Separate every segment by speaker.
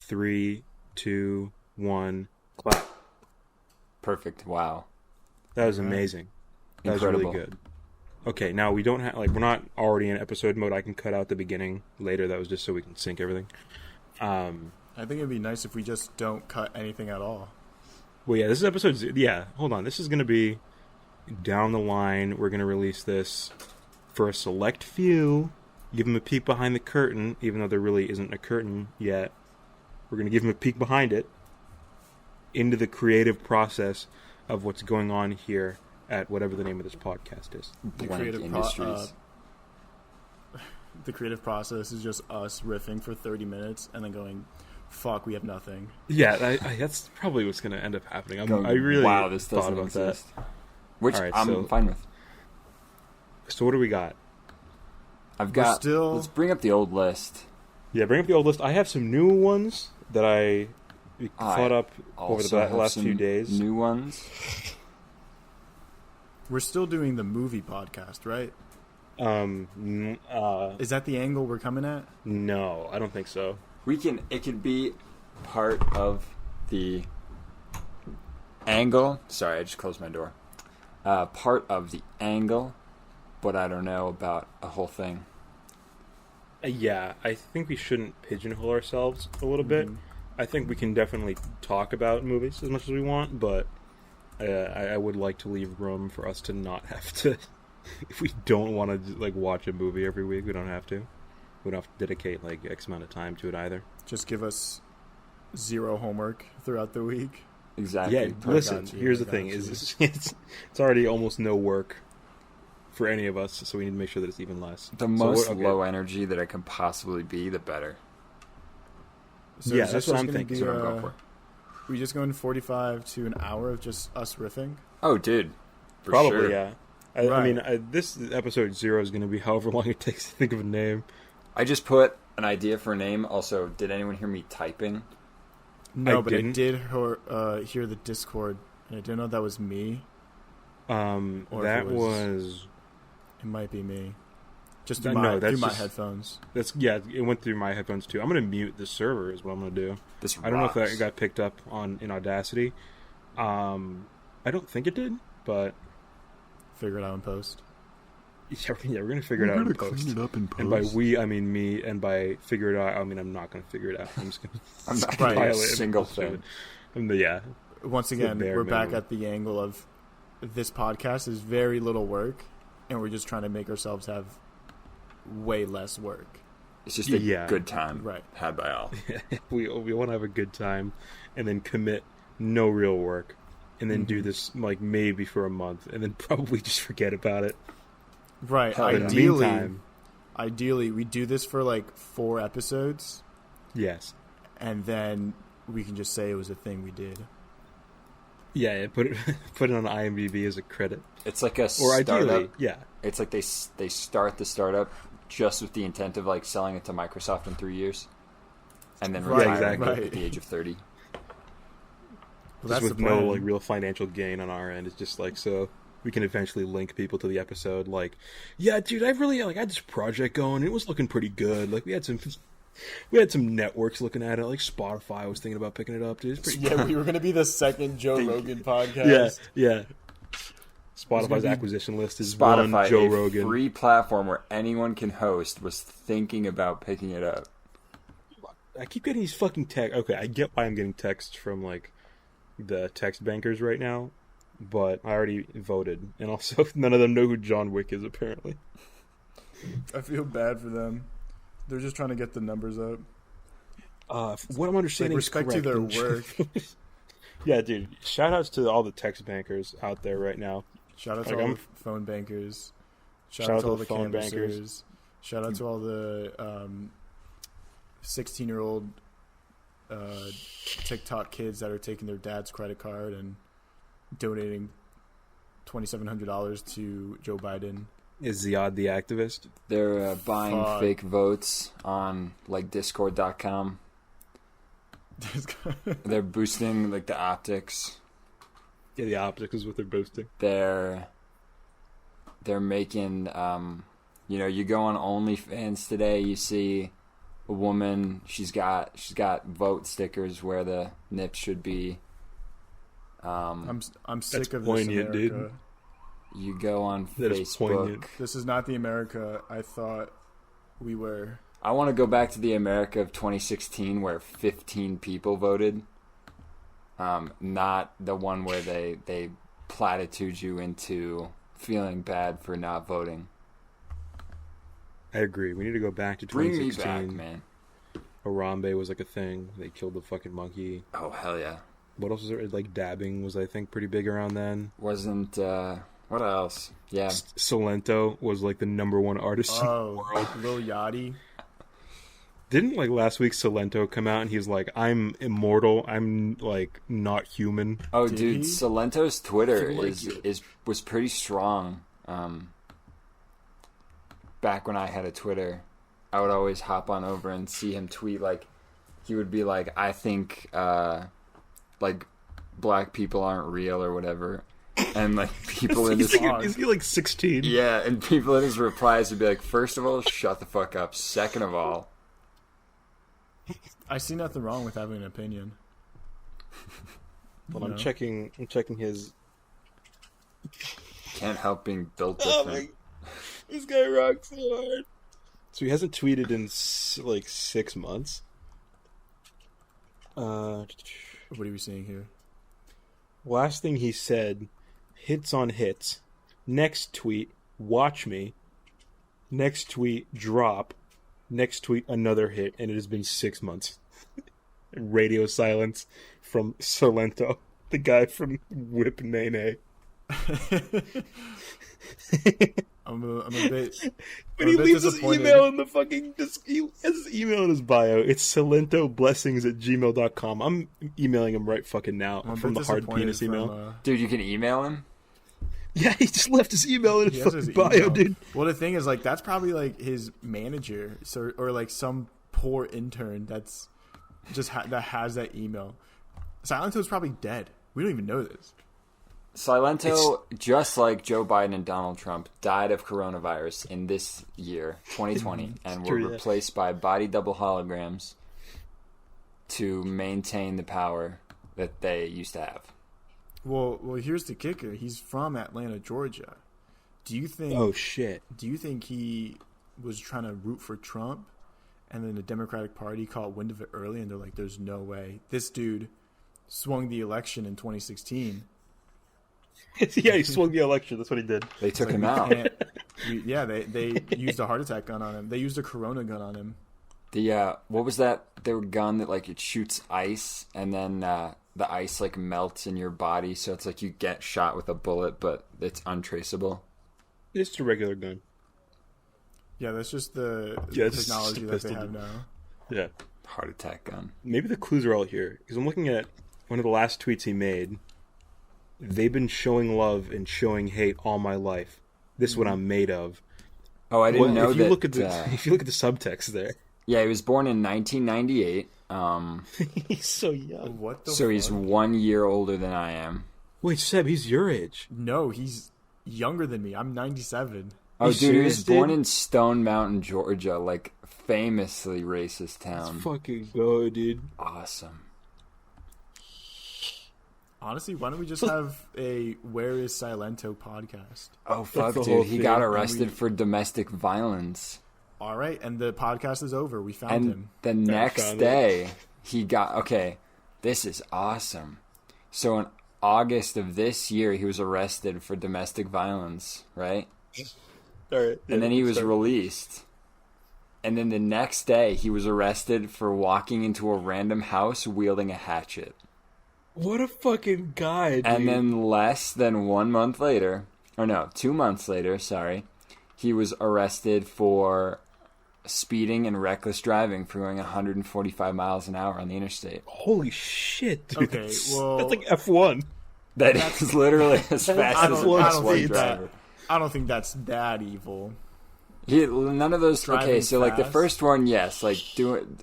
Speaker 1: 3, 2, 1, clap.
Speaker 2: Perfect. Wow.
Speaker 1: That was amazing. That
Speaker 2: Incredible.
Speaker 1: was really good. Okay, now we don't have, like, we're not already in episode mode. I can cut out the beginning later. That was just so we can sync everything.
Speaker 3: I think it'd be nice if we just don't cut anything at all.
Speaker 1: Well, yeah, this is episode... Yeah, hold on. This is going to be down the line. We're going to release this for a select few. Give them a peek behind the curtain, even though there really isn't a curtain yet. We're going to give them a peek behind it into the creative process of what's going on here at whatever the name of this podcast is.
Speaker 3: The
Speaker 2: Blank
Speaker 3: creative
Speaker 2: Industries.
Speaker 3: The creative process is just us riffing for 30 minutes and then going, fuck, we have nothing.
Speaker 1: Yeah, that's probably what's going to end up happening. I really
Speaker 2: wow, this
Speaker 1: thought
Speaker 2: doesn't
Speaker 1: about
Speaker 2: exist.
Speaker 1: that.
Speaker 2: Which
Speaker 1: All right,
Speaker 2: I'm fine with.
Speaker 1: So what do we got?
Speaker 2: I've got... Let's bring up the old list.
Speaker 1: Yeah, bring up the old list. I have some new ones that I caught up over the last few days.
Speaker 2: New ones.
Speaker 3: We're still doing the movie podcast, right? Is that the angle we're coming at?
Speaker 1: No, I don't think so.
Speaker 2: It could be part of the angle. Sorry, I just closed my door. Part of the angle, but I don't know about a whole thing.
Speaker 1: Yeah, I think we shouldn't pigeonhole ourselves a little bit. I think we can definitely talk about movies as much as we want, but I would like to leave room for us to not have to. If we don't want to like watch a movie every week, we don't have to. We don't have to dedicate like X amount of time to it either.
Speaker 3: Just give us zero homework throughout the week.
Speaker 2: Exactly.
Speaker 1: Yeah, listen, here's the thing. It's already almost no work for any of us, so we need to make sure that it's even less.
Speaker 2: The most low energy that it can possibly be, the better.
Speaker 3: So
Speaker 1: yeah, that's what I'm thinking.
Speaker 3: Be,
Speaker 2: that's what I'm going for.
Speaker 3: We just going 45 to an hour of just us riffing?
Speaker 2: Oh, dude.
Speaker 1: Probably,
Speaker 2: sure.
Speaker 1: yeah. I mean, this episode 0 is going to be however long it takes to think of a name.
Speaker 2: I just put an idea for a name. Also, did anyone hear me typing?
Speaker 3: No, but
Speaker 1: didn't.
Speaker 3: I did hear the Discord, and I didn't know that was me.
Speaker 1: That was...
Speaker 3: It might be me. Just through my headphones.
Speaker 1: It went through my headphones too. I'm going to mute the server is what I'm going to do. I don't know if that got picked up in Audacity. I don't think it did, but...
Speaker 3: Figure it out in post.
Speaker 1: Yeah, we're going to figure it out in post.
Speaker 2: Clean it up in post.
Speaker 1: And by we, I mean me, and by figure it out, I mean I'm not going to figure it out. I'm just going to...
Speaker 2: I'm not going to violate a single thing.
Speaker 1: Yeah.
Speaker 3: Once again, we're back at the angle of this podcast is very little work, and we're just trying to make ourselves have way less work.
Speaker 2: It's just a good time had by all.
Speaker 1: we want to have a good time and then commit no real work and then do this like maybe for a month and then probably just forget about it.
Speaker 3: Right. Ideally, we do this for like 4 episodes.
Speaker 1: Yes.
Speaker 3: And then we can just say it was a thing we did.
Speaker 1: Yeah, put it on IMDb as a credit.
Speaker 2: It's like a
Speaker 1: startup. Ideally, yeah.
Speaker 2: It's like they start the startup just with the intent of like selling it to Microsoft in 3 years, and then retiring at the age of 30.
Speaker 3: Well,
Speaker 1: just with no like real financial gain on our end. It's just like so we can eventually link people to the episode. Like, yeah, dude, I had this project going. It was looking pretty good. Like we had some networks looking at it. Like Spotify, I was thinking about picking it up. Dude, it's pretty
Speaker 3: we were going to be the second Joe Rogan podcast.
Speaker 1: Yeah. Spotify's acquisition list is
Speaker 2: Spotify,
Speaker 1: one Joe Rogan.
Speaker 2: A free platform where anyone can host, was thinking about picking it up.
Speaker 1: I keep getting these fucking texts. Okay, I get why I'm getting texts from like the text bankers right now, but I already voted, and also none of them know who John Wick is apparently.
Speaker 3: I feel bad for them. They're just trying to get the numbers up.
Speaker 1: What I'm understanding is correct.
Speaker 3: Respect to their work.
Speaker 1: Yeah, dude. Shout outs to all the text bankers out there right now.
Speaker 3: Shout out to all the phone bankers. Shout out to all the phone bankers. Shout out to all the 16-year-old TikTok kids that are taking their dad's credit card and donating $2,700 to Joe Biden.
Speaker 1: Is Ziad the activist?
Speaker 2: They're buying fake votes on like Discord.com. They're boosting like the optics.
Speaker 1: Yeah, the optics is what they're boosting.
Speaker 2: They're making you go on OnlyFans today, you see a woman. She's got vote stickers where the nips should be.
Speaker 3: I'm sick of
Speaker 1: poignant,
Speaker 3: this America.
Speaker 2: Dude. You go on Facebook.
Speaker 3: This is not the America I thought we were.
Speaker 2: I want to go back to the America of 2016 where 15 people voted. Not the one where they platitude you into feeling bad for not voting.
Speaker 1: I agree. We need to go back to 2016.
Speaker 2: Bring me back, man.
Speaker 1: Harambe was like a thing. They killed the fucking monkey.
Speaker 2: Oh, hell yeah.
Speaker 1: What else was there? Like dabbing was, I think, pretty big around then.
Speaker 2: Wasn't, what else? Yeah.
Speaker 1: Silentó was like the #1 artist in the world.
Speaker 3: Lil Yachty.
Speaker 1: Didn't like last week Silentó come out and he's like, I'm immortal. I'm like not human.
Speaker 2: Oh, dude, Silento's Twitter was pretty strong. Back when I had a Twitter, I would always hop on over and see him tweet. Like, he would be like, I think like black people aren't real or whatever, and like people in his
Speaker 1: is he like 16?
Speaker 2: Yeah, and people in his replies would be like, first of all, shut the fuck up. Second of all,
Speaker 3: I see nothing wrong with having an opinion.
Speaker 1: Well, I'm checking his.
Speaker 2: Can't help being built different.
Speaker 1: This guy rocks so hard. So he hasn't tweeted in like 6 months.
Speaker 3: What are we seeing here?
Speaker 1: Last thing he said, hits on hits. Next tweet, watch me. Next tweet, drop. Next tweet, another hit, and it has been 6 months. Radio silence from Silentó, the guy from Whip Nene.
Speaker 3: I'm a bit.
Speaker 1: When he leaves his email in the fucking, he has his email in his bio. It's silentoblessings@gmail.com. I'm emailing him right fucking now from the hard penis email.
Speaker 2: Dude, you can email him?
Speaker 1: Yeah, he just left his email in his fucking bio, dude.
Speaker 3: Well, the thing is, like, that's probably like his manager, or like some poor intern that's just that has that email. Silento's probably dead. We don't even know this.
Speaker 2: Silentó, just like Joe Biden and Donald Trump, died of coronavirus in this year, 2020, and were replaced by body double holograms to maintain the power that they used to have.
Speaker 3: Well, here's the kicker. He's from Atlanta, Georgia. Do you think?
Speaker 1: Oh shit!
Speaker 3: Do you think he was trying to root for Trump, and then the Democratic Party caught wind of it early, and they're like, "There's no way this dude swung the election in 2016."
Speaker 1: Yeah, he swung the election. That's what he did.
Speaker 2: They took him out.
Speaker 3: They used a heart attack gun on him. They used a Corona gun on him.
Speaker 2: What was that? Their gun that like it shoots ice, and then the ice like melts in your body, so it's like you get shot with a bullet, but it's untraceable.
Speaker 1: It's just a regular gun.
Speaker 3: Yeah, that's just the technology that they have now.
Speaker 1: Yeah,
Speaker 2: heart attack gun.
Speaker 1: Maybe the clues are all here because I'm looking at one of the last tweets he made. They've been showing love and showing hate all my life. This is what I'm made of.
Speaker 2: Oh, I didn't know
Speaker 1: if
Speaker 2: that.
Speaker 1: If you look at the subtext there.
Speaker 2: Yeah, he was born in 1998.
Speaker 1: He's so young.
Speaker 3: What the
Speaker 2: So
Speaker 3: fuck?
Speaker 2: he's 1 year older than I am.
Speaker 1: Wait, Seb, he's your age.
Speaker 3: No, he's younger than me. I'm 97.
Speaker 2: Oh, dude, he was born in Stone Mountain, Georgia, like famously racist town.
Speaker 1: Let's fucking go, dude.
Speaker 2: Awesome.
Speaker 3: Honestly, why don't we just have a Where is Silentó podcast?
Speaker 2: Oh, fuck, dude. He got arrested for domestic violence.
Speaker 3: All right, and the podcast is over. We found him.
Speaker 2: The next day, he got... Okay, this is awesome. So in August of this year, he was arrested for domestic violence, right?
Speaker 1: All right.
Speaker 2: And then he was released. And then the next day, he was arrested for walking into a random house wielding a hatchet.
Speaker 1: What a fucking guy, dude.
Speaker 2: And then less than 1 month later, or no, 2 months later, sorry, he was arrested for speeding and reckless driving for going 145 miles an hour on the interstate.
Speaker 1: Holy shit, dude.
Speaker 3: Okay, well...
Speaker 1: That's like F1.
Speaker 2: That is literally as fast as an F1 driver.
Speaker 3: I don't think that's that evil.
Speaker 2: None of those...
Speaker 3: Driving
Speaker 2: okay, so like the
Speaker 3: fast.
Speaker 2: first one, yes, like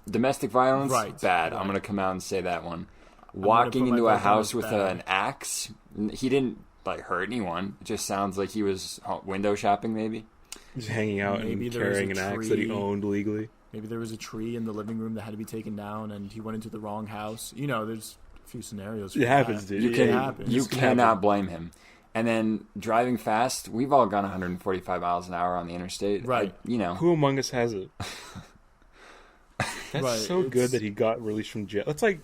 Speaker 2: domestic violence,
Speaker 3: Right,
Speaker 2: bad.
Speaker 3: right.
Speaker 2: I'm going to come out and say that one. Walking into a house with an axe, he didn't like hurt anyone. It just sounds like he was window shopping, maybe.
Speaker 1: Just hanging out
Speaker 3: Maybe
Speaker 1: and
Speaker 3: there was
Speaker 1: carrying
Speaker 3: a
Speaker 1: an axe that he
Speaker 3: tree.
Speaker 1: owned legally.
Speaker 3: Maybe there was a tree in the living room that had to be taken down, and he went into the wrong house. You know, there's a few scenarios.
Speaker 1: It happens, dude.
Speaker 2: You cannot blame him. And then driving fast, we've all gone 145 miles an hour on the interstate.
Speaker 3: Right.
Speaker 1: Who among us hasn't? That's so good that he got released from jail. That's like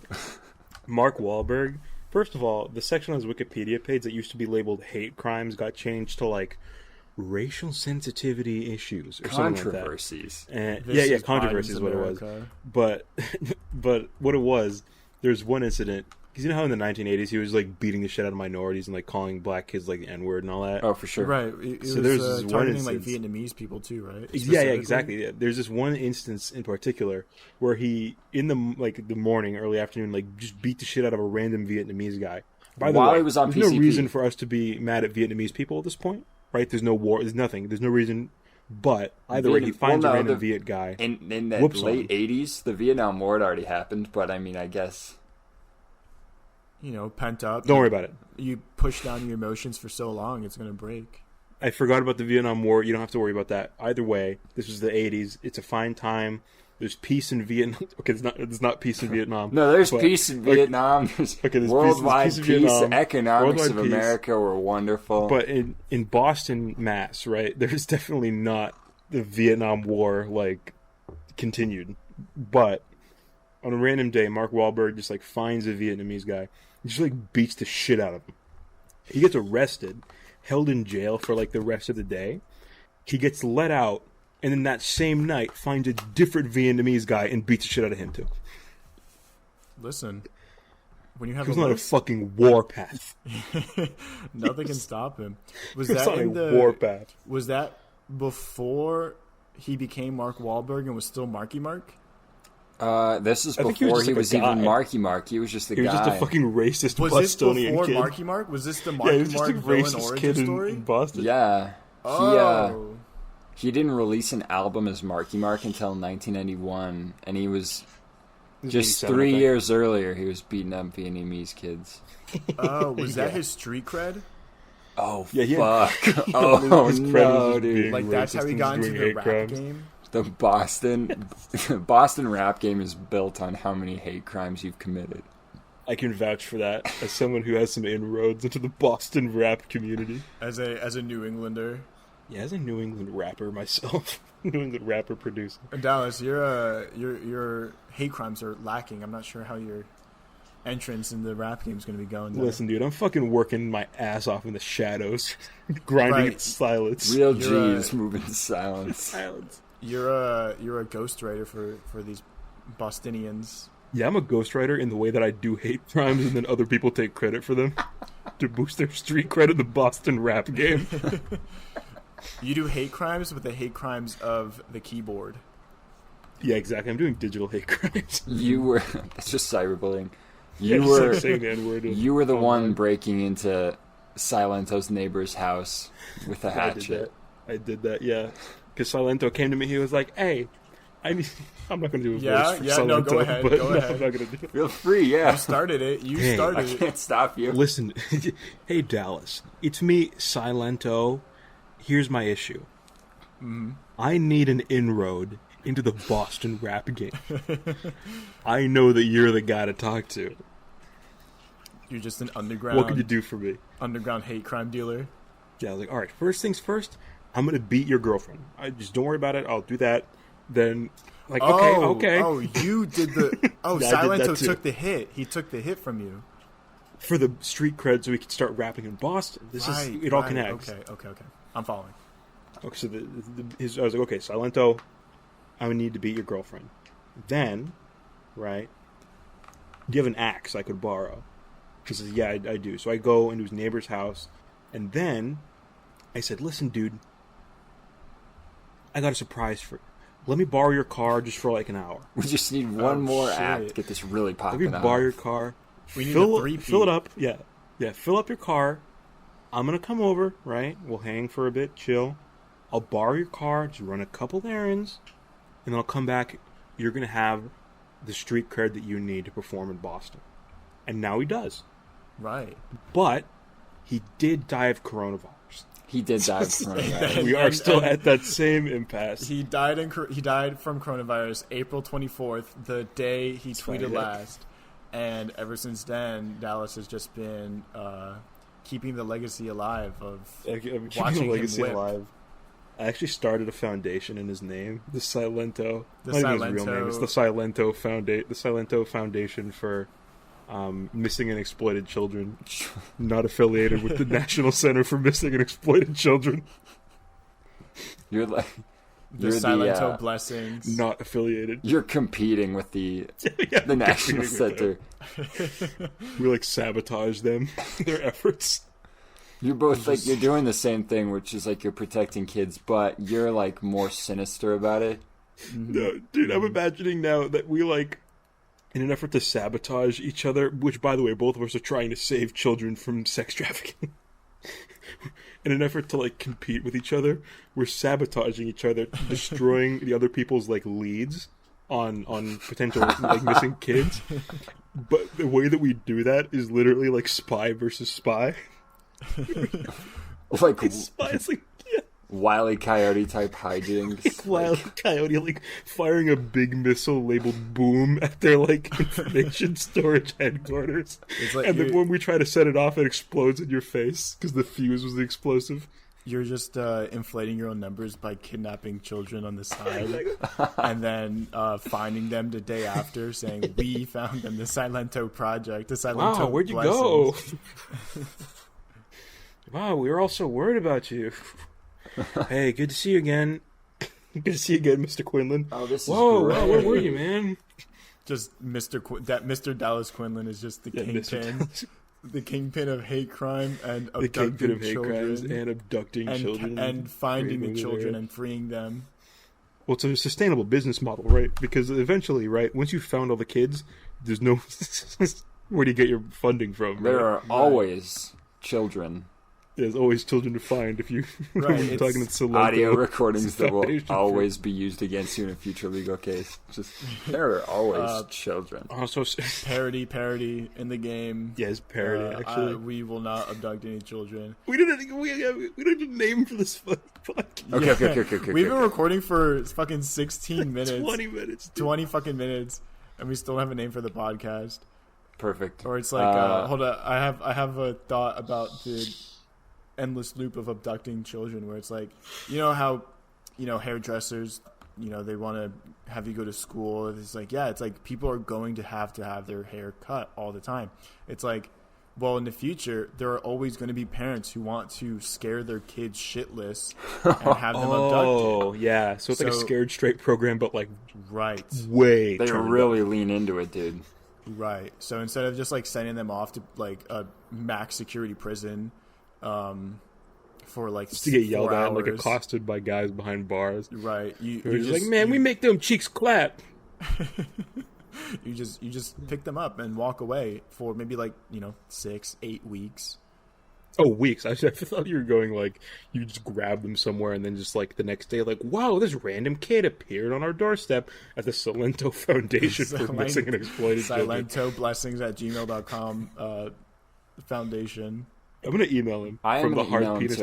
Speaker 1: Mark Wahlberg. First of all, the section on his Wikipedia page that used to be labeled hate crimes got changed to like racial sensitivity issues or
Speaker 2: controversies.
Speaker 1: Something like that. And controversies is what it was. But what it was, there's one incident. Because you know how in the 1980s he was like beating the shit out of minorities and like calling black kids like the N-word and all that?
Speaker 2: Oh, for sure.
Speaker 3: Right. So there's this targeting like Vietnamese people too, right?
Speaker 1: Yeah, exactly. Yeah. There's this one instance in particular where he, in the morning, early afternoon, like just beat the shit out of a random Vietnamese guy. By the way,
Speaker 2: he was on
Speaker 1: there's
Speaker 2: PCP.
Speaker 1: no reason for us to be mad at Vietnamese people at this point, right? There's no war. There's nothing. There's no reation. But either way, he finds a random Viet guy.
Speaker 2: In the late 80s, the Vietnam War had already happened, but I mean, I guess...
Speaker 3: pent up.
Speaker 1: Don't worry about it.
Speaker 3: You push down your emotions for so long, it's going to break.
Speaker 1: I forgot about the Vietnam War. You don't have to worry about that. Either way, this was the 80s. It's a fine time. There's peace in Vietnam. Okay, it's not peace in Vietnam.
Speaker 2: No, there's peace in Vietnam. There's worldwide peace.
Speaker 1: Vietnam.
Speaker 2: Economics of America were wonderful.
Speaker 1: But in Boston, Mass, right, there's definitely not the Vietnam War, like, continued. But on a random day, Mark Wahlberg just, like, finds a Vietnamese guy. He just, like, beats the shit out of him. He gets arrested, held in jail for, like, the rest of the day. He gets let out, and then that same night finds a different Vietnamese guy and beats the shit out of him, too.
Speaker 3: Listen, when you have
Speaker 1: He's not a fucking warpath.
Speaker 3: Nothing can stop him. Was
Speaker 1: It's
Speaker 3: that
Speaker 1: not a warpath.
Speaker 3: Was that before he became Mark Wahlberg and was still Marky Mark?
Speaker 2: This is before he was even Marky Mark. He was just a guy.
Speaker 1: He was just a fucking racist
Speaker 3: Bostonian
Speaker 1: kid.
Speaker 3: Was this before Marky Mark? Was this the Marky Mark villain origin story?
Speaker 1: In Boston.
Speaker 2: Yeah.
Speaker 3: Oh.
Speaker 2: He didn't release an album as Marky Mark until 1991, and he was just 3 years earlier. He was beating up Vietnamese kids.
Speaker 3: Oh, was that his street cred?
Speaker 2: Oh, fuck. Oh, no, dude.
Speaker 3: Like, that's how he got into the rap game?
Speaker 2: The Boston rap game is built on how many hate crimes you've committed.
Speaker 1: I can vouch for that as someone who has some inroads into the Boston rap community.
Speaker 3: As a New Englander.
Speaker 1: Yeah, as a New England rapper myself. New England rapper producer.
Speaker 3: Dallas, your hate crimes are lacking. I'm not sure how your entrance in the rap game is going to be going there.
Speaker 1: Listen, dude, I'm fucking working my ass off in the shadows, grinding in silence.
Speaker 2: Real G's moving in silence.
Speaker 3: You're a ghostwriter for these Bostonians.
Speaker 1: Yeah, I'm a ghostwriter in the way that I do hate crimes and then other people take credit for them to boost their street cred in the Boston rap game.
Speaker 3: You do hate crimes, but the hate crimes of the keyboard.
Speaker 1: Yeah, exactly. I'm doing digital hate crimes.
Speaker 2: It's just cyberbullying.
Speaker 1: You
Speaker 2: were the one breaking into Silentó's neighbor's house with a hatchet.
Speaker 1: I did that, yeah. Because Silentó came to me, he was like, hey, I'm not going to do a voice for Silentó.
Speaker 3: No, go ahead,
Speaker 1: go ahead. I'm not going to do it.
Speaker 2: Feel free, yeah.
Speaker 3: You started it.
Speaker 2: I can't stop you.
Speaker 1: Listen, hey, Dallas, it's me, Silentó. Here's my issue.
Speaker 3: Mm-hmm.
Speaker 1: I need an inroad into the Boston rap game. I know that you're the guy to talk to.
Speaker 3: You're just an underground...
Speaker 1: What could you do for me?
Speaker 3: Underground hate crime dealer?
Speaker 1: Yeah, I was like, all right, first things first, I'm going to beat your girlfriend. Just don't worry about it. I'll do that. Then, like, okay.
Speaker 3: Oh, you did the... Oh, yeah, Silentó took the hit. He took the hit from you. For
Speaker 1: the street cred so we could start rapping in Boston. It all connects.
Speaker 3: Okay. I'm following.
Speaker 1: Okay, so I was like, okay, Silentó, I would need to beat your girlfriend. Then, right, do you have an axe I could borrow? He says, yeah, I do. So I go into his neighbor's house, and then I said, listen, dude, I got a surprise for you. Let me borrow your car just for like an hour.
Speaker 2: We just need one more act to get this really popping
Speaker 1: off. Let me borrow your car.
Speaker 3: We need a three-peat.
Speaker 1: Fill it up. Yeah, fill up your car. I'm going to come over, right? We'll hang for a bit, chill. I'll borrow your car, just run a couple errands, and then I'll come back. You're going to have the street cred that you need to perform in Boston. And now he does.
Speaker 3: Right.
Speaker 1: But he did die of coronavirus.
Speaker 2: He did die of coronavirus.
Speaker 1: We are still at that same impasse.
Speaker 3: He died from coronavirus April 24th, the day he tweeted last. And ever since then, Dallas has just been keeping the legacy alive of watching him whip. Alive.
Speaker 1: I actually started a foundation in his name, the Silentó.
Speaker 3: The
Speaker 1: Not even
Speaker 3: Silentó.
Speaker 1: his real name. It's the Silentó Foundation for Missing and Exploited Children, not affiliated with the National Center for Missing and Exploited Children.
Speaker 2: You're like
Speaker 3: the Silentó Blessings.
Speaker 1: Not affiliated.
Speaker 2: You're competing with the National Center.
Speaker 1: We like sabotage them, their efforts.
Speaker 2: You're both like you're doing the same thing, which is like you're protecting kids, but you're like more sinister about it.
Speaker 1: No, dude, I'm imagining now that we like, in an effort to sabotage each other, which, by the way, both of us are trying to save children from sex trafficking. In an effort to, like, compete with each other, we're sabotaging each other, destroying the other people's, like, leads on potential, like, missing kids. But the way that we do that is literally, like, spy versus spy.
Speaker 2: Like,
Speaker 1: It's like, yeah.
Speaker 2: Wile E. Coyote type hijinks.
Speaker 1: Wile E. Coyote, like, firing a big missile labeled boom at their, like, information storage headquarters.
Speaker 3: Like
Speaker 1: and then when we try to set it off, it explodes in your face because the fuse was the explosive.
Speaker 3: You're just inflating your own numbers by kidnapping children on the side and then finding them the day after saying, we found them, the Silentó Project, the Silentó
Speaker 1: Wow, where'd you
Speaker 3: Blessings.
Speaker 1: go? Wow, we were all so worried about you. Hey, good to see you again. Good to see you again, Mr. Quinlan.
Speaker 2: Oh, this is
Speaker 1: Whoa,
Speaker 2: great.
Speaker 1: wow, where were you, man?
Speaker 3: Just Mr. Dallas Quinlan is just the kingpin. The kingpin of hate crime and abducting children.
Speaker 1: And abducting children.
Speaker 3: And finding the children and freeing them.
Speaker 1: Well, it's a sustainable business model, right? Because eventually, right, once you've found all the kids, there's no... Where do you get your funding from?
Speaker 2: There are always children.
Speaker 1: There's always children to find if you...
Speaker 3: Right,
Speaker 1: talking to Silentó.
Speaker 2: Audio recordings that will
Speaker 1: Foundation
Speaker 2: always be used against you in a future legal case. Just there are always children.
Speaker 1: Also,
Speaker 3: Parody in the game.
Speaker 1: yes, parody. Actually,
Speaker 3: we will not abduct any children.
Speaker 1: we don't have a name for this podcast.
Speaker 2: Okay.
Speaker 3: We've been recording for fucking 16 minutes.
Speaker 1: 20 minutes.
Speaker 3: 20 fucking minutes, and we still don't have a name for the podcast.
Speaker 2: Perfect.
Speaker 3: Or it's like, hold on, I have a thought about the endless loop of abducting children, where it's like, you know how, hairdressers, they want to have you go to school. It's like, yeah, it's like people are going to have their hair cut all the time. It's like, well, in the future, there are always going to be parents who want to scare their kids shitless and have them abducted.
Speaker 1: Oh, yeah. So it's like a scared straight program, but like
Speaker 3: right,
Speaker 1: way
Speaker 2: They
Speaker 1: turned
Speaker 2: really
Speaker 1: up.
Speaker 2: lean into it, dude.
Speaker 3: Right. So instead of just like sending them off to like a max security prison, for like
Speaker 1: Just to get yelled
Speaker 3: 4
Speaker 1: at and like
Speaker 3: hours.
Speaker 1: accosted by guys behind bars.
Speaker 3: Right. You
Speaker 1: They're just like,
Speaker 3: just,
Speaker 1: man, we make them cheeks clap.
Speaker 3: you just pick them up and walk away for maybe like 6-8 weeks.
Speaker 1: Oh, weeks. I thought you were going like you just grab them somewhere and then just like the next day, like, wow, this random kid appeared on our doorstep at the Silentó Foundation for Missing and Exploited Children.
Speaker 3: Silentó Blessings at gmail.com foundation.
Speaker 1: I'm gonna email him
Speaker 2: I am
Speaker 1: from the
Speaker 2: going to email
Speaker 1: hard
Speaker 2: him
Speaker 1: penis.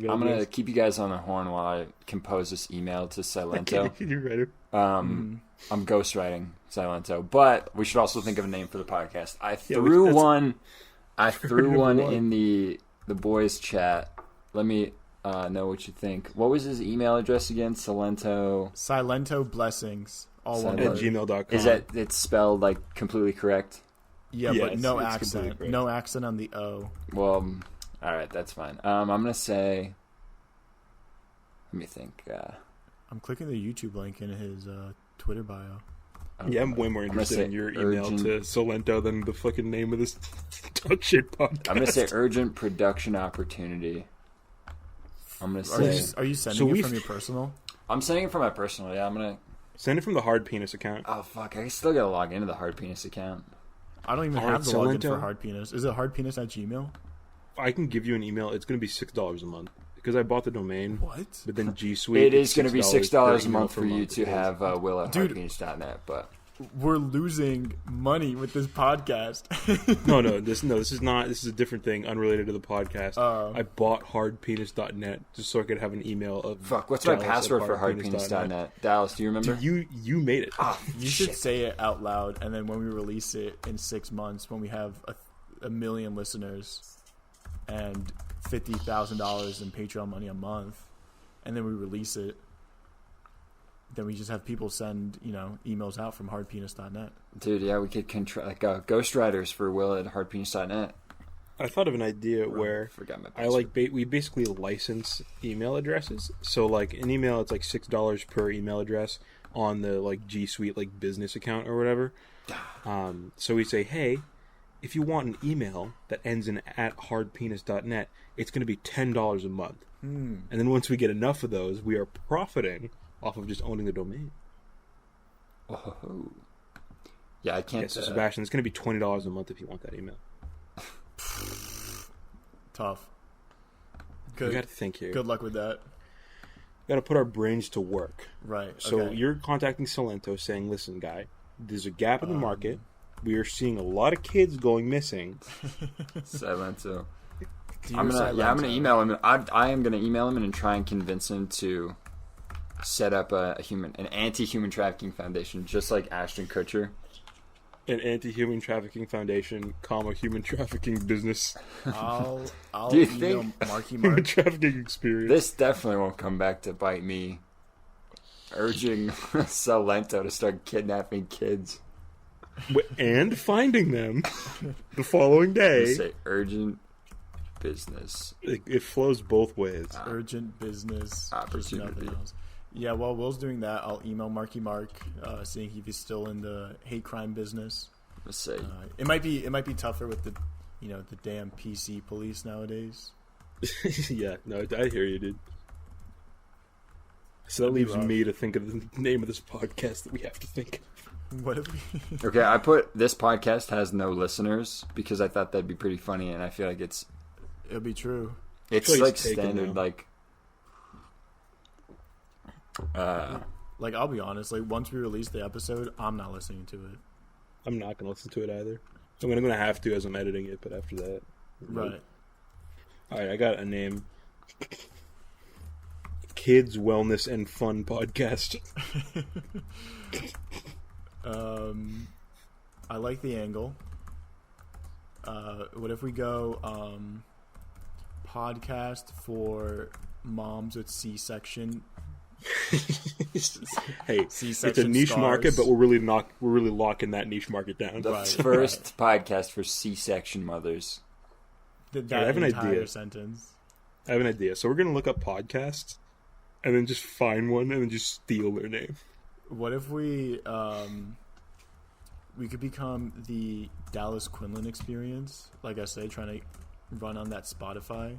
Speaker 2: too. I'm gonna keep you guys on the horn while I compose this email to Silentó.
Speaker 1: Can you write it?
Speaker 2: I'm ghostwriting Silentó, but we should also think of a name for the podcast. I threw one in the boys' chat. Let me know what you think. What was his email address again?
Speaker 3: Silentó Blessings, all one
Speaker 1: At
Speaker 3: word.
Speaker 1: gmail.com.
Speaker 2: Is that it's spelled like completely correct?
Speaker 3: Yeah,
Speaker 1: Yeah,
Speaker 3: but no
Speaker 1: it's completely
Speaker 3: accent.
Speaker 1: correct.
Speaker 3: No accent on the O.
Speaker 2: Well, all right, that's fine. I'm gonna say. Let me think.
Speaker 3: I'm clicking the YouTube link in his Twitter bio.
Speaker 1: Yeah, I'm way more interested
Speaker 2: say
Speaker 1: in your email
Speaker 2: urgent-
Speaker 1: to Silentó than the fucking name of this dog shit podcast.
Speaker 2: I'm gonna say urgent production opportunity. I'm gonna say.
Speaker 3: Are you sending
Speaker 1: So
Speaker 3: it from your personal?
Speaker 2: I'm sending it from my personal. Yeah, I'm gonna.
Speaker 1: Send it from the hard penis account.
Speaker 2: Oh fuck! I still gotta log into the hard penis account.
Speaker 3: I don't even
Speaker 1: All right,
Speaker 3: have the login
Speaker 1: Silentó.
Speaker 3: for Hard Penis. Is it hardpenis at Gmail?
Speaker 1: I can give you an email. It's going to be $6 a month because I bought the domain.
Speaker 3: What?
Speaker 1: But then G Suite.
Speaker 2: It is going to be $6 a
Speaker 1: email
Speaker 2: month for you to
Speaker 1: It is.
Speaker 2: have Will at
Speaker 3: Dude.
Speaker 2: hardpenis.net, but
Speaker 3: we're losing money with this podcast.
Speaker 1: This is not. This is a different thing, unrelated to the podcast. I bought hardpenis.net just so I could have an email of.
Speaker 2: Fuck, what's my password for hardpenis.net? Dallas, do you remember?
Speaker 1: Dude, you made it.
Speaker 3: You should say it out loud, and then when we release it in 6 months, when we have a million listeners and $50,000 in Patreon money a month, and then we release it, then we just have people send, emails out from hardpenis.net.
Speaker 2: Dude, yeah, we could ghostwriters for Will at hardpenis.net.
Speaker 1: I thought of an idea where
Speaker 2: forgot my password.
Speaker 1: we basically license email addresses. So like an email, it's like $6 per email address on the like G Suite like business account or whatever. So we say, hey, if you want an email that ends in @hardpenis.net, it's going to be $10 a month. And then once we get enough of those, we are profiting off of just owning the domain.
Speaker 2: Oh. Yeah, I can't...
Speaker 1: So Sebastian, it's going to be $20 a month if you want that email.
Speaker 3: Tough.
Speaker 1: We got to think here.
Speaker 3: Good luck with that.
Speaker 1: Got to put our brains to work.
Speaker 3: Right.
Speaker 1: So you're contacting Silentó saying, listen, guy, there's a gap in the market. We are seeing a lot of kids going missing.
Speaker 2: Silentó. I'm gonna email him. I am gonna email him and try and convince him to set up an anti-human trafficking foundation, just like Ashton Kutcher.
Speaker 1: An anti-human trafficking foundation, human trafficking business.
Speaker 3: I'll
Speaker 2: Do you
Speaker 3: email
Speaker 2: think
Speaker 3: Marky
Speaker 1: human
Speaker 3: Mark.
Speaker 1: trafficking experience?
Speaker 2: This definitely won't come back to bite me. Urging Silentó to start kidnapping kids
Speaker 1: and finding them the following day.
Speaker 2: You say urgent business.
Speaker 1: It flows both ways.
Speaker 3: Urgent business. Just
Speaker 2: Opportunity.
Speaker 3: nothing else. Yeah, while Will's doing that, I'll email Marky Mark, seeing if he's still in the hate crime business.
Speaker 2: Let's say
Speaker 3: It might be tougher with the damn PC police nowadays.
Speaker 1: Yeah, no, I hear you, dude. So that leaves me to think of the name of this podcast that we have to think of.
Speaker 3: What if we?
Speaker 2: Okay, I put this podcast has no listeners because I thought that'd be pretty funny, and I feel like
Speaker 3: It'll be true.
Speaker 2: It's
Speaker 1: like
Speaker 2: like
Speaker 1: it's taken
Speaker 2: standard,
Speaker 1: now.
Speaker 3: Like, I'll be honest. Like, once we release the episode, I'm not listening to it.
Speaker 1: I'm not going to listen to it either. I'm going to have to as I'm editing it, but after that.
Speaker 3: Right.
Speaker 1: Alright, I got a name. Kids, Wellness, and Fun Podcast.
Speaker 3: I like the angle. What if we go podcast for moms with C-section?
Speaker 1: Hey,
Speaker 3: C-section
Speaker 1: it's a niche
Speaker 3: scars.
Speaker 1: market, but we're really locking that niche market down.
Speaker 2: the first podcast for C-section mothers.
Speaker 3: That
Speaker 1: I have an
Speaker 3: entire
Speaker 1: idea.
Speaker 3: sentence.
Speaker 1: I have an idea. So we're going to look up podcasts and then just find one and then just steal their name.
Speaker 3: What if we could become the Dallas Quinlan experience? Like I said, trying to run on that Spotify.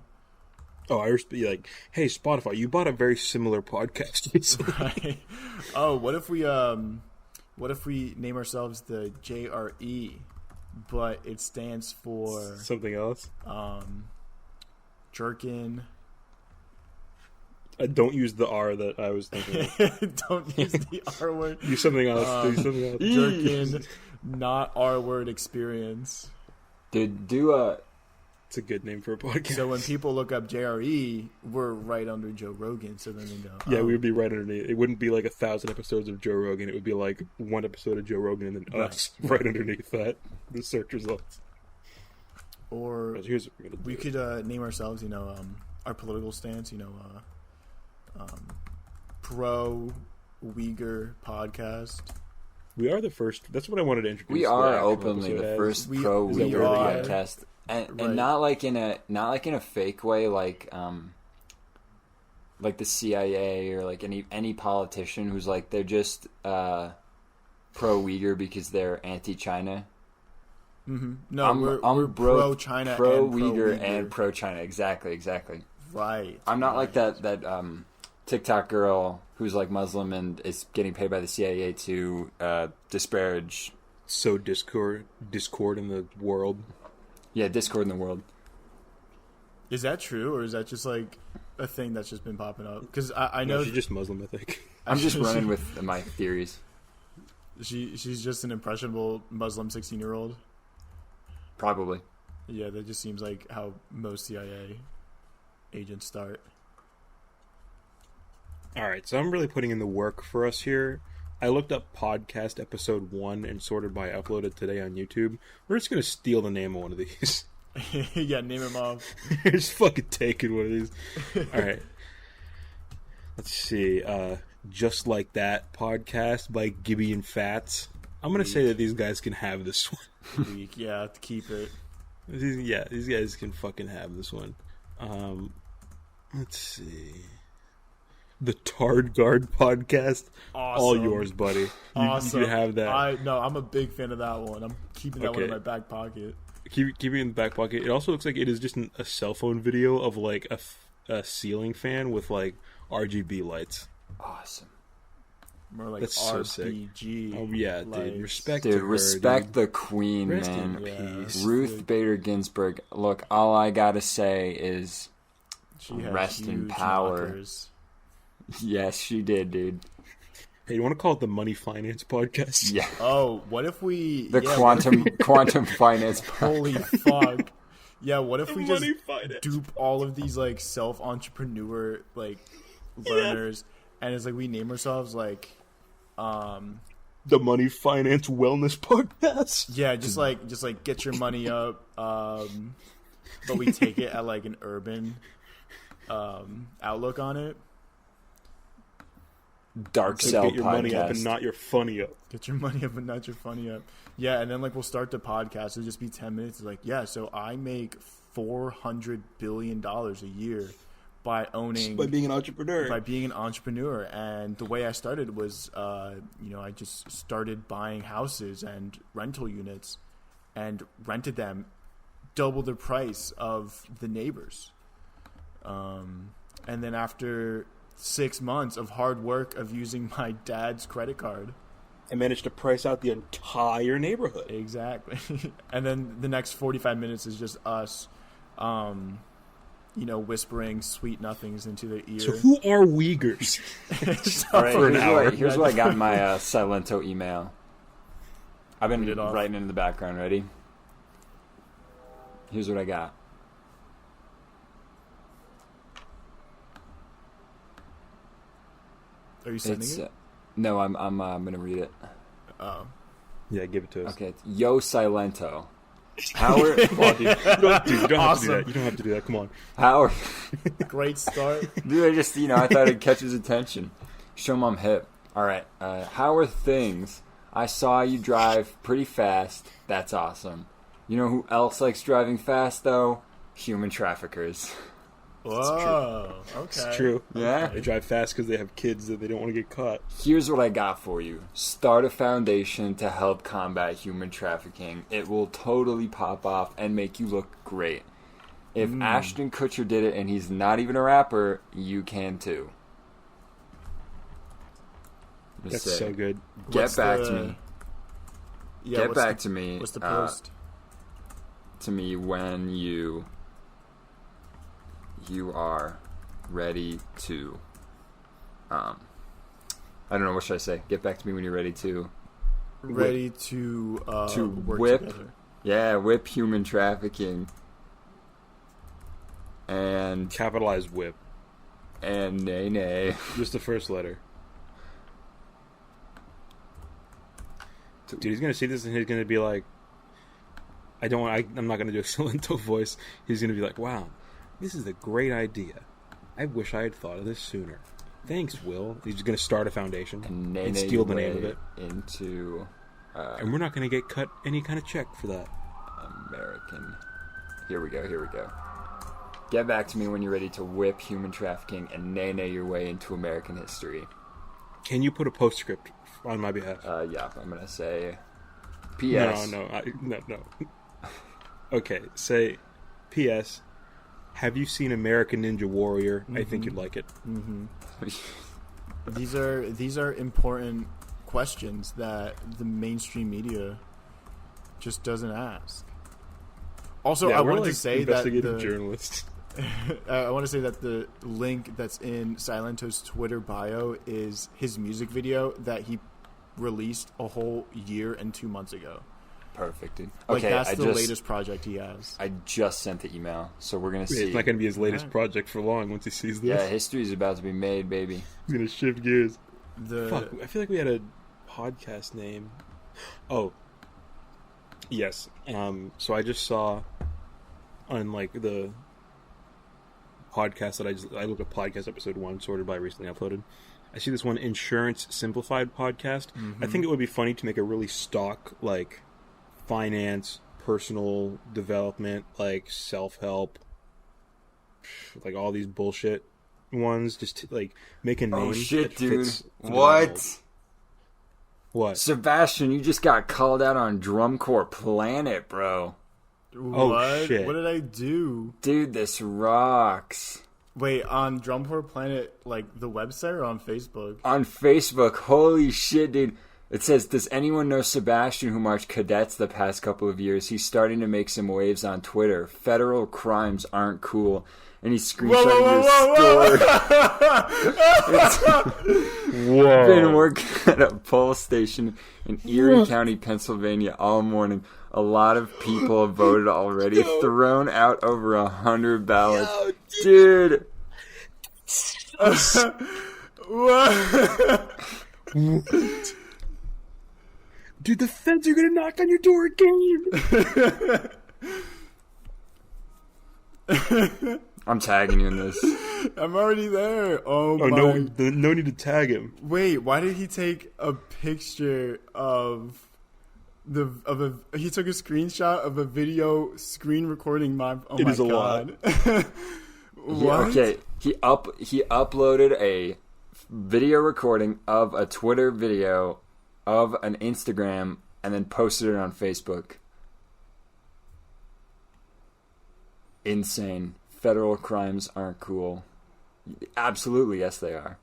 Speaker 1: Oh, I was like, hey, Spotify, you bought a very similar podcast recently.
Speaker 3: Right. Oh, what if we name ourselves the JRE, but it stands for
Speaker 1: Something else?
Speaker 3: jerkin.
Speaker 1: Don't use the R that I was thinking of.
Speaker 3: Don't use the R word.
Speaker 1: Use something else. Use something else.
Speaker 3: Jerkin, not R word experience.
Speaker 2: Dude, do
Speaker 1: It's a good name for a podcast.
Speaker 3: So when people look up JRE, we're right under Joe Rogan. So then they go,
Speaker 1: Yeah,
Speaker 3: oh.
Speaker 1: we would be right underneath. It wouldn't be like 1,000 episodes of Joe Rogan. It would be like one episode of Joe Rogan and then us right underneath that. The search results.
Speaker 3: Or
Speaker 1: But here's what we're gonna do.
Speaker 3: we could name ourselves, our political stance, pro Uyghur podcast.
Speaker 1: We are the first. That's what I wanted to introduce.
Speaker 2: we
Speaker 1: the
Speaker 2: are
Speaker 1: actual
Speaker 2: openly
Speaker 1: episode
Speaker 2: the
Speaker 1: as.
Speaker 2: first
Speaker 3: We-
Speaker 2: pro
Speaker 3: we
Speaker 2: Uyghur
Speaker 3: are.
Speaker 2: podcast, and
Speaker 3: Right.
Speaker 2: not like in a fake way, like the CIA or like any politician who's like they're just pro Uyghur because they're anti-China.
Speaker 3: Mm-hmm. No, we're
Speaker 2: both
Speaker 3: pro China,
Speaker 2: pro
Speaker 3: and
Speaker 2: Uyghur
Speaker 3: pro
Speaker 2: and pro China. Exactly.
Speaker 3: Right.
Speaker 2: I'm not like
Speaker 3: right.
Speaker 2: that TikTok girl who's like Muslim and is getting paid by the CIA to disparage.
Speaker 1: So discord in the world.
Speaker 2: Yeah, discord in the world.
Speaker 3: Is that true, or is that just like a thing that's just been popping up? Because I know
Speaker 1: No, she's just Muslim, I think.
Speaker 2: I'm just running with my theories.
Speaker 3: She's just an impressionable Muslim 16-year-old.
Speaker 2: Probably.
Speaker 3: Yeah, that just seems like how most CIA agents start.
Speaker 1: All right, so I'm really putting in the work for us here. I looked up podcast episode 1 and sorted by uploaded today on YouTube. We're just going to steal the name of one of these.
Speaker 3: Yeah, name him off.
Speaker 1: Just fucking taking one of these. All right. Let's see. Just Like That podcast by Gibby and Fats. I'm going to say that these guys can have this one.
Speaker 3: Weak. Yeah, keep it.
Speaker 1: These guys can fucking have this one. Let's see. The Tard Guard podcast.
Speaker 3: Awesome.
Speaker 1: All yours, buddy.
Speaker 3: Awesome.
Speaker 1: You have that.
Speaker 3: I'm a big fan of that one. I'm keeping that one in my back pocket.
Speaker 1: Keep it in the back pocket. It also looks like it is just a cell phone video of like a ceiling fan with like RGB lights.
Speaker 2: Awesome.
Speaker 3: More like
Speaker 1: That's so
Speaker 3: RPG.
Speaker 1: Sick. Oh yeah,
Speaker 3: lights.
Speaker 1: dude. Respect
Speaker 2: Dude,
Speaker 1: to her,
Speaker 2: respect
Speaker 1: dude.
Speaker 2: the queen,
Speaker 1: Rest
Speaker 2: man.
Speaker 1: in peace.
Speaker 2: Ruth Bader Ginsburg. Look, all I gotta say is
Speaker 3: She has
Speaker 2: rest in
Speaker 3: huge
Speaker 2: power.
Speaker 3: knockers.
Speaker 2: yes, she did, dude.
Speaker 1: Hey, you want to call it the Money Finance podcast?
Speaker 2: Yeah.
Speaker 3: Oh, what if we
Speaker 2: The
Speaker 3: what if
Speaker 2: quantum finance.
Speaker 3: holy fuck. Yeah, what if we just
Speaker 1: Money Finance.
Speaker 3: dupe all of these like self-entrepreneur like learners and it's like we name ourselves like
Speaker 1: The Money Finance Wellness podcast.
Speaker 3: yeah, just like get your money up but we take it at like an urban outlook on it.
Speaker 2: Dark
Speaker 1: So
Speaker 2: Cell
Speaker 1: get your
Speaker 2: podcast.
Speaker 1: money up and not your funny up.
Speaker 3: Get your money up and not your funny up. Yeah, and then like we'll start the podcast. It'll just be 10 minutes. It's like, yeah, so I make $400 billion a year by owning...
Speaker 1: By being an entrepreneur.
Speaker 3: By being an entrepreneur. And the way I started was, I just started buying houses and rental units and rented them double the price of the neighbors. And then after 6 months of hard work of using my dad's credit card...
Speaker 1: I managed to price out the entire neighborhood.
Speaker 3: Exactly. And then the next 45 minutes is just us, whispering sweet nothings into their ear.
Speaker 1: So who are Uyghurs?
Speaker 2: All right,
Speaker 1: For an hour.
Speaker 2: here's what I got in my Silentó email. I've been
Speaker 3: Read it off.
Speaker 2: writing in the background. Ready? Here's what I got.
Speaker 3: Are you sending it?
Speaker 2: No, I'm gonna read it.
Speaker 3: Oh.
Speaker 1: Yeah, give it to us.
Speaker 2: Okay, it's Yo Silentó. How are
Speaker 1: Come on, dude. You don't have to do
Speaker 3: Awesome.
Speaker 1: that. You don't have to do that. Come on.
Speaker 2: how?
Speaker 3: Great start.
Speaker 2: Dude, I just I thought it'd catch his attention. Show him I'm hip. All right. How are things? I saw you drive pretty fast. That's awesome. You know who else likes driving fast though? Human traffickers.
Speaker 3: Whoa. Okay.
Speaker 1: It's true.
Speaker 2: Yeah.
Speaker 1: They drive fast because they have kids that they don't want to get caught.
Speaker 2: Here's what I got for you. Start a foundation to help combat human trafficking. It will totally pop off and make you look great. If Ashton Kutcher did it and he's not even a rapper, you can too. Just
Speaker 1: That's
Speaker 2: say,
Speaker 1: so good.
Speaker 2: Get
Speaker 3: What's
Speaker 2: back
Speaker 3: the-
Speaker 2: to me.
Speaker 3: Yeah,
Speaker 2: Get
Speaker 3: what's
Speaker 2: back
Speaker 3: the-
Speaker 2: to me.
Speaker 3: What's the post?
Speaker 2: To me when you are ready to I don't know, what should I say? Get back to me when you're ready to
Speaker 3: Ready to work
Speaker 2: whip
Speaker 3: together.
Speaker 2: whip human trafficking and
Speaker 1: Capitalized whip.
Speaker 2: nay.
Speaker 1: Just the first letter. Dude, he's gonna see this and he's gonna be like, I'm not gonna do a Silentó voice. He's gonna be like, wow, this is a great idea. I wish I had thought of this sooner. Thanks, Will. He's gonna start a foundation and steal the name of it.
Speaker 2: Into
Speaker 1: And we're not gonna get cut any kind of check for that.
Speaker 2: American. Here we go. Get back to me when you're ready to whip human trafficking and nay your way into American history.
Speaker 1: Can you put a postscript on my behalf?
Speaker 2: Yeah, I'm gonna say P.S.
Speaker 1: No. Okay, say P.S. Have you seen American Ninja Warrior? I think you'd like it.
Speaker 3: These are important questions that the mainstream media just doesn't ask. Also,
Speaker 1: Yeah,
Speaker 3: I
Speaker 1: we're
Speaker 3: wanted
Speaker 1: like
Speaker 3: to say that
Speaker 1: investigative journalists.
Speaker 3: I want to say that the link that's in Silentó's Twitter bio is his music video that he released a whole year and 2 months ago.
Speaker 2: Perfect, dude.
Speaker 3: Like,
Speaker 2: Okay,
Speaker 3: that's the latest project he has.
Speaker 2: I just sent the email, so we're gonna see.
Speaker 1: It's not gonna be his latest project for long once he sees this.
Speaker 2: Yeah, history's about to be made, baby.
Speaker 1: He's gonna shift gears.
Speaker 3: The
Speaker 1: Fuck, I feel like we had a podcast name. Oh, yes. So I just saw on like the podcast that I looked at podcast episode 1 sorted by recently uploaded. I see this one, Insurance Simplified podcast. I think it would be funny to make a really stock like finance, personal development, like self-help, like all these bullshit ones, just to, like make a name.
Speaker 2: Oh shit, dude!
Speaker 1: What?
Speaker 2: Sebastian, you just got called out on Drum Corps Planet, bro.
Speaker 3: What?
Speaker 1: Shit!
Speaker 3: What did I do,
Speaker 2: dude? This rocks.
Speaker 3: Wait, on Drum Corps Planet, like the website, or on Facebook?
Speaker 2: On Facebook. Holy shit, dude. It says, does anyone know Sebastian who marched cadets the past couple of years? He's starting to make some waves on Twitter. Federal crimes aren't cool. And he screenshotted your story.
Speaker 1: Whoa.
Speaker 2: Been working at a poll station in Erie County, Pennsylvania all morning. A lot of people have voted already. Thrown out over 100 ballots. Dude.
Speaker 1: Dude, the feds are gonna knock on your door again.
Speaker 2: I'm tagging you in this.
Speaker 3: I'm already there. Oh my.
Speaker 1: No need to tag him.
Speaker 3: Wait, why did he take a picture of he took a screenshot of a video screen recording my oh
Speaker 1: it
Speaker 3: my
Speaker 1: is a
Speaker 3: god.
Speaker 1: lot.
Speaker 3: What?
Speaker 2: Okay, he uploaded a video recording of a Twitter video of an Instagram and then posted it on Facebook. Insane. Federal crimes aren't cool. Absolutely, yes, they are.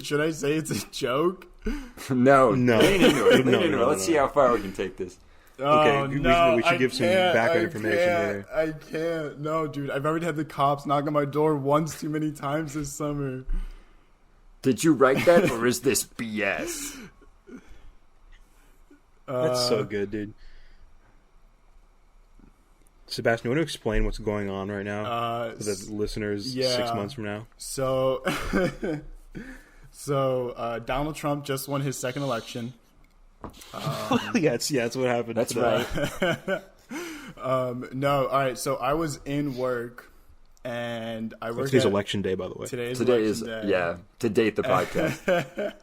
Speaker 3: Should I say it's a joke?
Speaker 2: No.
Speaker 1: Lean into it. No.
Speaker 2: Let's see how far we can take this.
Speaker 3: Oh,
Speaker 1: we should give some background information here.
Speaker 3: I can't. No, dude. I've already had the cops knock on my door once too many times this summer.
Speaker 2: Did you write that, or is this BS?
Speaker 1: That's so good, dude. Sebastian, you want to explain what's going on right now to the listeners 6 months from now?
Speaker 3: So, Donald Trump just won his second election.
Speaker 1: That's what happened.
Speaker 2: That's
Speaker 1: today.
Speaker 2: right.
Speaker 3: No, all right. So I was in work, and I worked.
Speaker 1: Today's election day, by the way.
Speaker 3: Today
Speaker 2: is
Speaker 3: day.
Speaker 2: to date the podcast.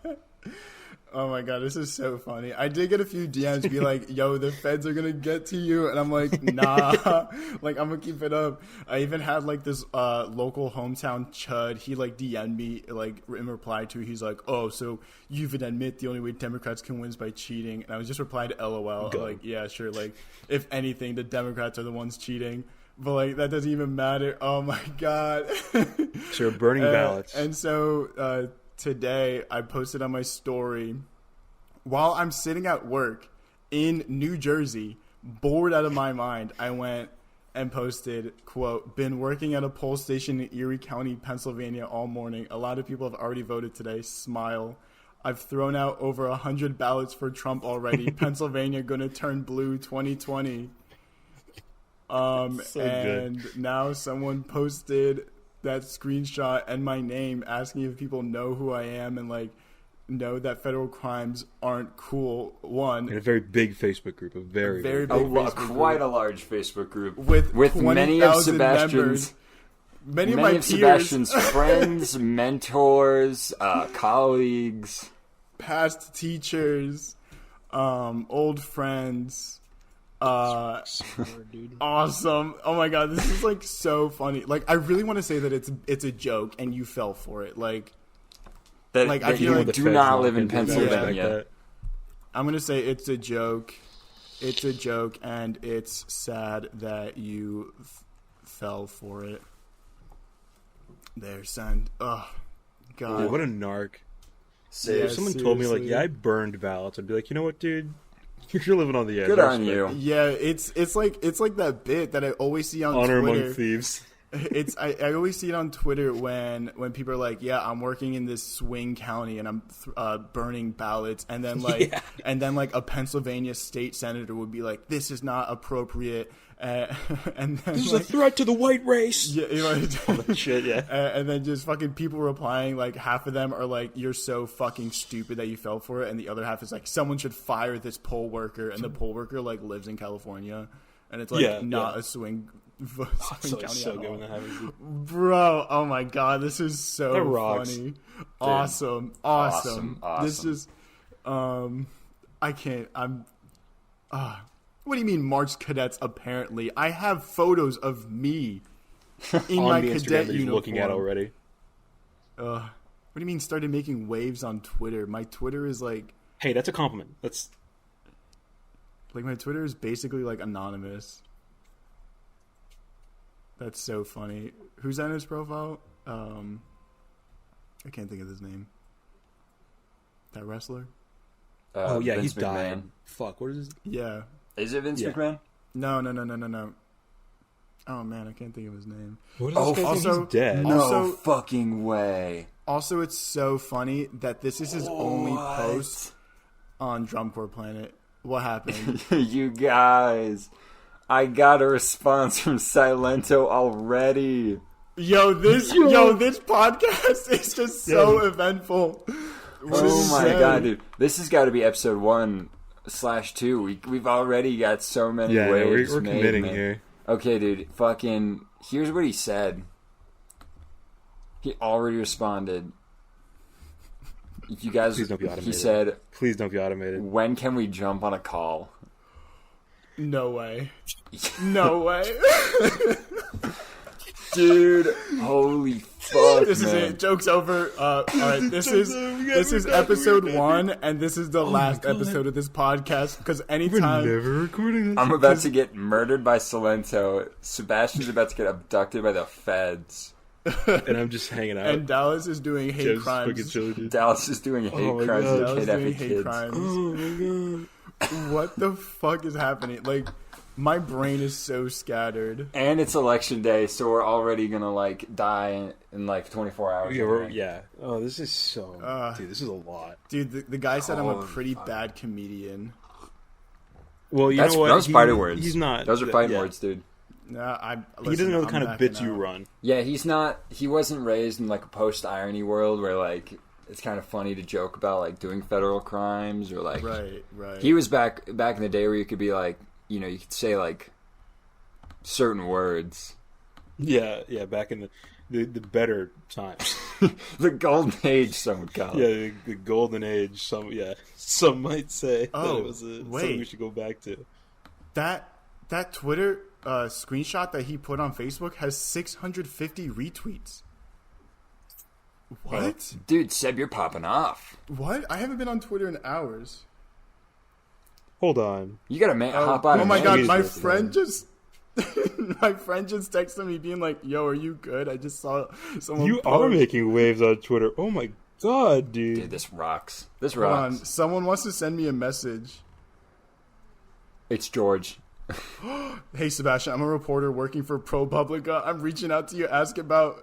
Speaker 3: Oh my god, this is so funny. I did get a few DMs be like, yo, the feds are gonna get to you, and I'm like, nah. Like, I'm gonna keep it up. I even had like this local hometown chud, he like DM'd me like in reply to, he's like, oh, so you even admit the only way Democrats can win is by cheating. And I was just replying to LOL. Like, yeah, sure, like if anything the Democrats are the ones cheating, but like that doesn't even matter. Oh my god.
Speaker 1: So you're burning ballots.
Speaker 3: And so today I posted on my story, while I'm sitting at work in New Jersey, bored out of my mind, I went and posted, quote, been working at a poll station in Erie County, Pennsylvania all morning. A lot of people have already voted today. Smile. I've thrown out over 100 ballots for Trump already. Pennsylvania gonna turn blue 2020. And
Speaker 1: good.
Speaker 3: Now someone posted that screenshot and my name asking if people know who I am and like know that federal crimes aren't cool. One,
Speaker 1: in a very big Facebook group, a very
Speaker 3: big
Speaker 2: quite a large Facebook group
Speaker 3: with
Speaker 2: many of Sebastian's
Speaker 3: members. Many of
Speaker 2: Sebastian's friends, mentors, colleagues,
Speaker 3: past teachers, old friends. Awesome. Oh my god, this is like so funny. Like, I really want to say that it's a joke and you fell for it. Like I feel like
Speaker 2: do not live in Pennsylvania.
Speaker 3: I'm gonna say it's a joke. It's a joke, and it's sad that you fell for it. There, send. Oh god.
Speaker 1: Dude, what a narc.
Speaker 2: Yeah,
Speaker 1: if someone told me like, yeah, I burned ballots, I'd be like, you know what, dude? You're living on the edge.
Speaker 2: Good on you.
Speaker 3: Yeah, it's like that bit that I always see on
Speaker 1: Honor
Speaker 3: Twitter.
Speaker 1: among thieves.
Speaker 3: I always see it on Twitter when people are like, yeah, I'm working in this swing county and I'm burning ballots, and then like a Pennsylvania state senator would be like, this is not appropriate, and then
Speaker 1: this is a threat to the white race.
Speaker 3: Yeah,
Speaker 1: all that shit. Yeah,
Speaker 3: and then just fucking people replying, like half of them are like, you're so fucking stupid that you fell for it, and the other half is like, someone should fire this poll worker, and the poll worker like lives in California, and it's like not a swing.
Speaker 1: So good when that happens.
Speaker 3: Bro, oh my god, this is so funny. Awesome. This is I can't what do you mean March cadets apparently? I have photos of me in my cadet uniform.
Speaker 1: Looking at already.
Speaker 3: What do you mean started making waves on Twitter? My Twitter is like,
Speaker 1: hey, that's a compliment. That's
Speaker 3: like, my Twitter is basically like anonymous. That's so funny. Who's on his profile? I can't think of his name. That wrestler?
Speaker 1: Vince he's
Speaker 2: McMahon.
Speaker 1: dying. Fuck, what is his...
Speaker 3: Yeah.
Speaker 2: Is it Vince McMahon?
Speaker 3: No. Oh man, I can't think of his name.
Speaker 1: What is this guy think? He's dead.
Speaker 2: No fucking way.
Speaker 3: Also, it's so funny that this is his only post on Drum Corps Planet. What happened?
Speaker 2: You guys... I got a response from Silentó already.
Speaker 3: Yo, this podcast is just so eventful.
Speaker 2: Oh my god, dude! This has got to be episode 1/2. We've already got so many waves.
Speaker 1: We're
Speaker 2: made,
Speaker 1: committing
Speaker 2: man.
Speaker 1: here.
Speaker 2: Okay, dude. Fucking. Here's what he said. He already responded. You guys.
Speaker 1: Please don't be automated.
Speaker 2: He said,
Speaker 1: "Please don't be automated."
Speaker 2: When can we jump on a call?
Speaker 3: No way. No way.
Speaker 2: Dude, holy fuck,
Speaker 3: This is it. Joke's over. All right, this is episode 1, and this is the last episode of this podcast, because anytime...
Speaker 1: We're never recording this.
Speaker 2: I'm about to get murdered by Silentó. Sebastian's about to get abducted by the feds.
Speaker 1: And I'm just hanging out.
Speaker 3: And Dallas is doing hate crimes.
Speaker 2: Dallas is doing hate crimes with kidnapping kids.
Speaker 3: Oh my god. What the fuck is happening? Like, my brain is so scattered.
Speaker 2: And it's election day, so we're already gonna like die in like 24 hours.
Speaker 1: Yeah. Oh, this is so. Dude, this is a lot.
Speaker 3: Dude, the guy said I'm a pretty bad comedian.
Speaker 1: Well, you know what?
Speaker 2: Those fighting words.
Speaker 1: He's not.
Speaker 2: Those are fighting words, dude.
Speaker 3: Nah,
Speaker 1: he doesn't know the kind of bits you run.
Speaker 2: Yeah, he's not. He wasn't raised in like a post-irony world where like it's kind of funny to joke about like doing federal crimes or like.
Speaker 3: Right.
Speaker 2: He was back in the day where you could be like, you know, you could say like certain words.
Speaker 1: Yeah, back in the better times.
Speaker 2: The golden age, some would call it.
Speaker 1: Yeah, the golden age. Some might say that it was something we should go back to.
Speaker 3: That Twitter screenshot that he put on Facebook has 650 retweets. What?
Speaker 2: Dude, Seb, you're popping off.
Speaker 3: What? I haven't been on Twitter in hours.
Speaker 1: Hold on.
Speaker 2: You gotta hop out.
Speaker 3: Oh my god, my friend just texted me being like, "Yo, are you good? I just saw someone."
Speaker 1: You are making waves on Twitter. Oh my god, dude.
Speaker 2: Dude, this rocks. This
Speaker 3: Hold
Speaker 2: rocks.
Speaker 3: on. Someone wants to send me a message.
Speaker 2: It's George.
Speaker 3: Hey Sebastian, I'm a reporter working for ProPublica. I'm reaching out to you to ask you about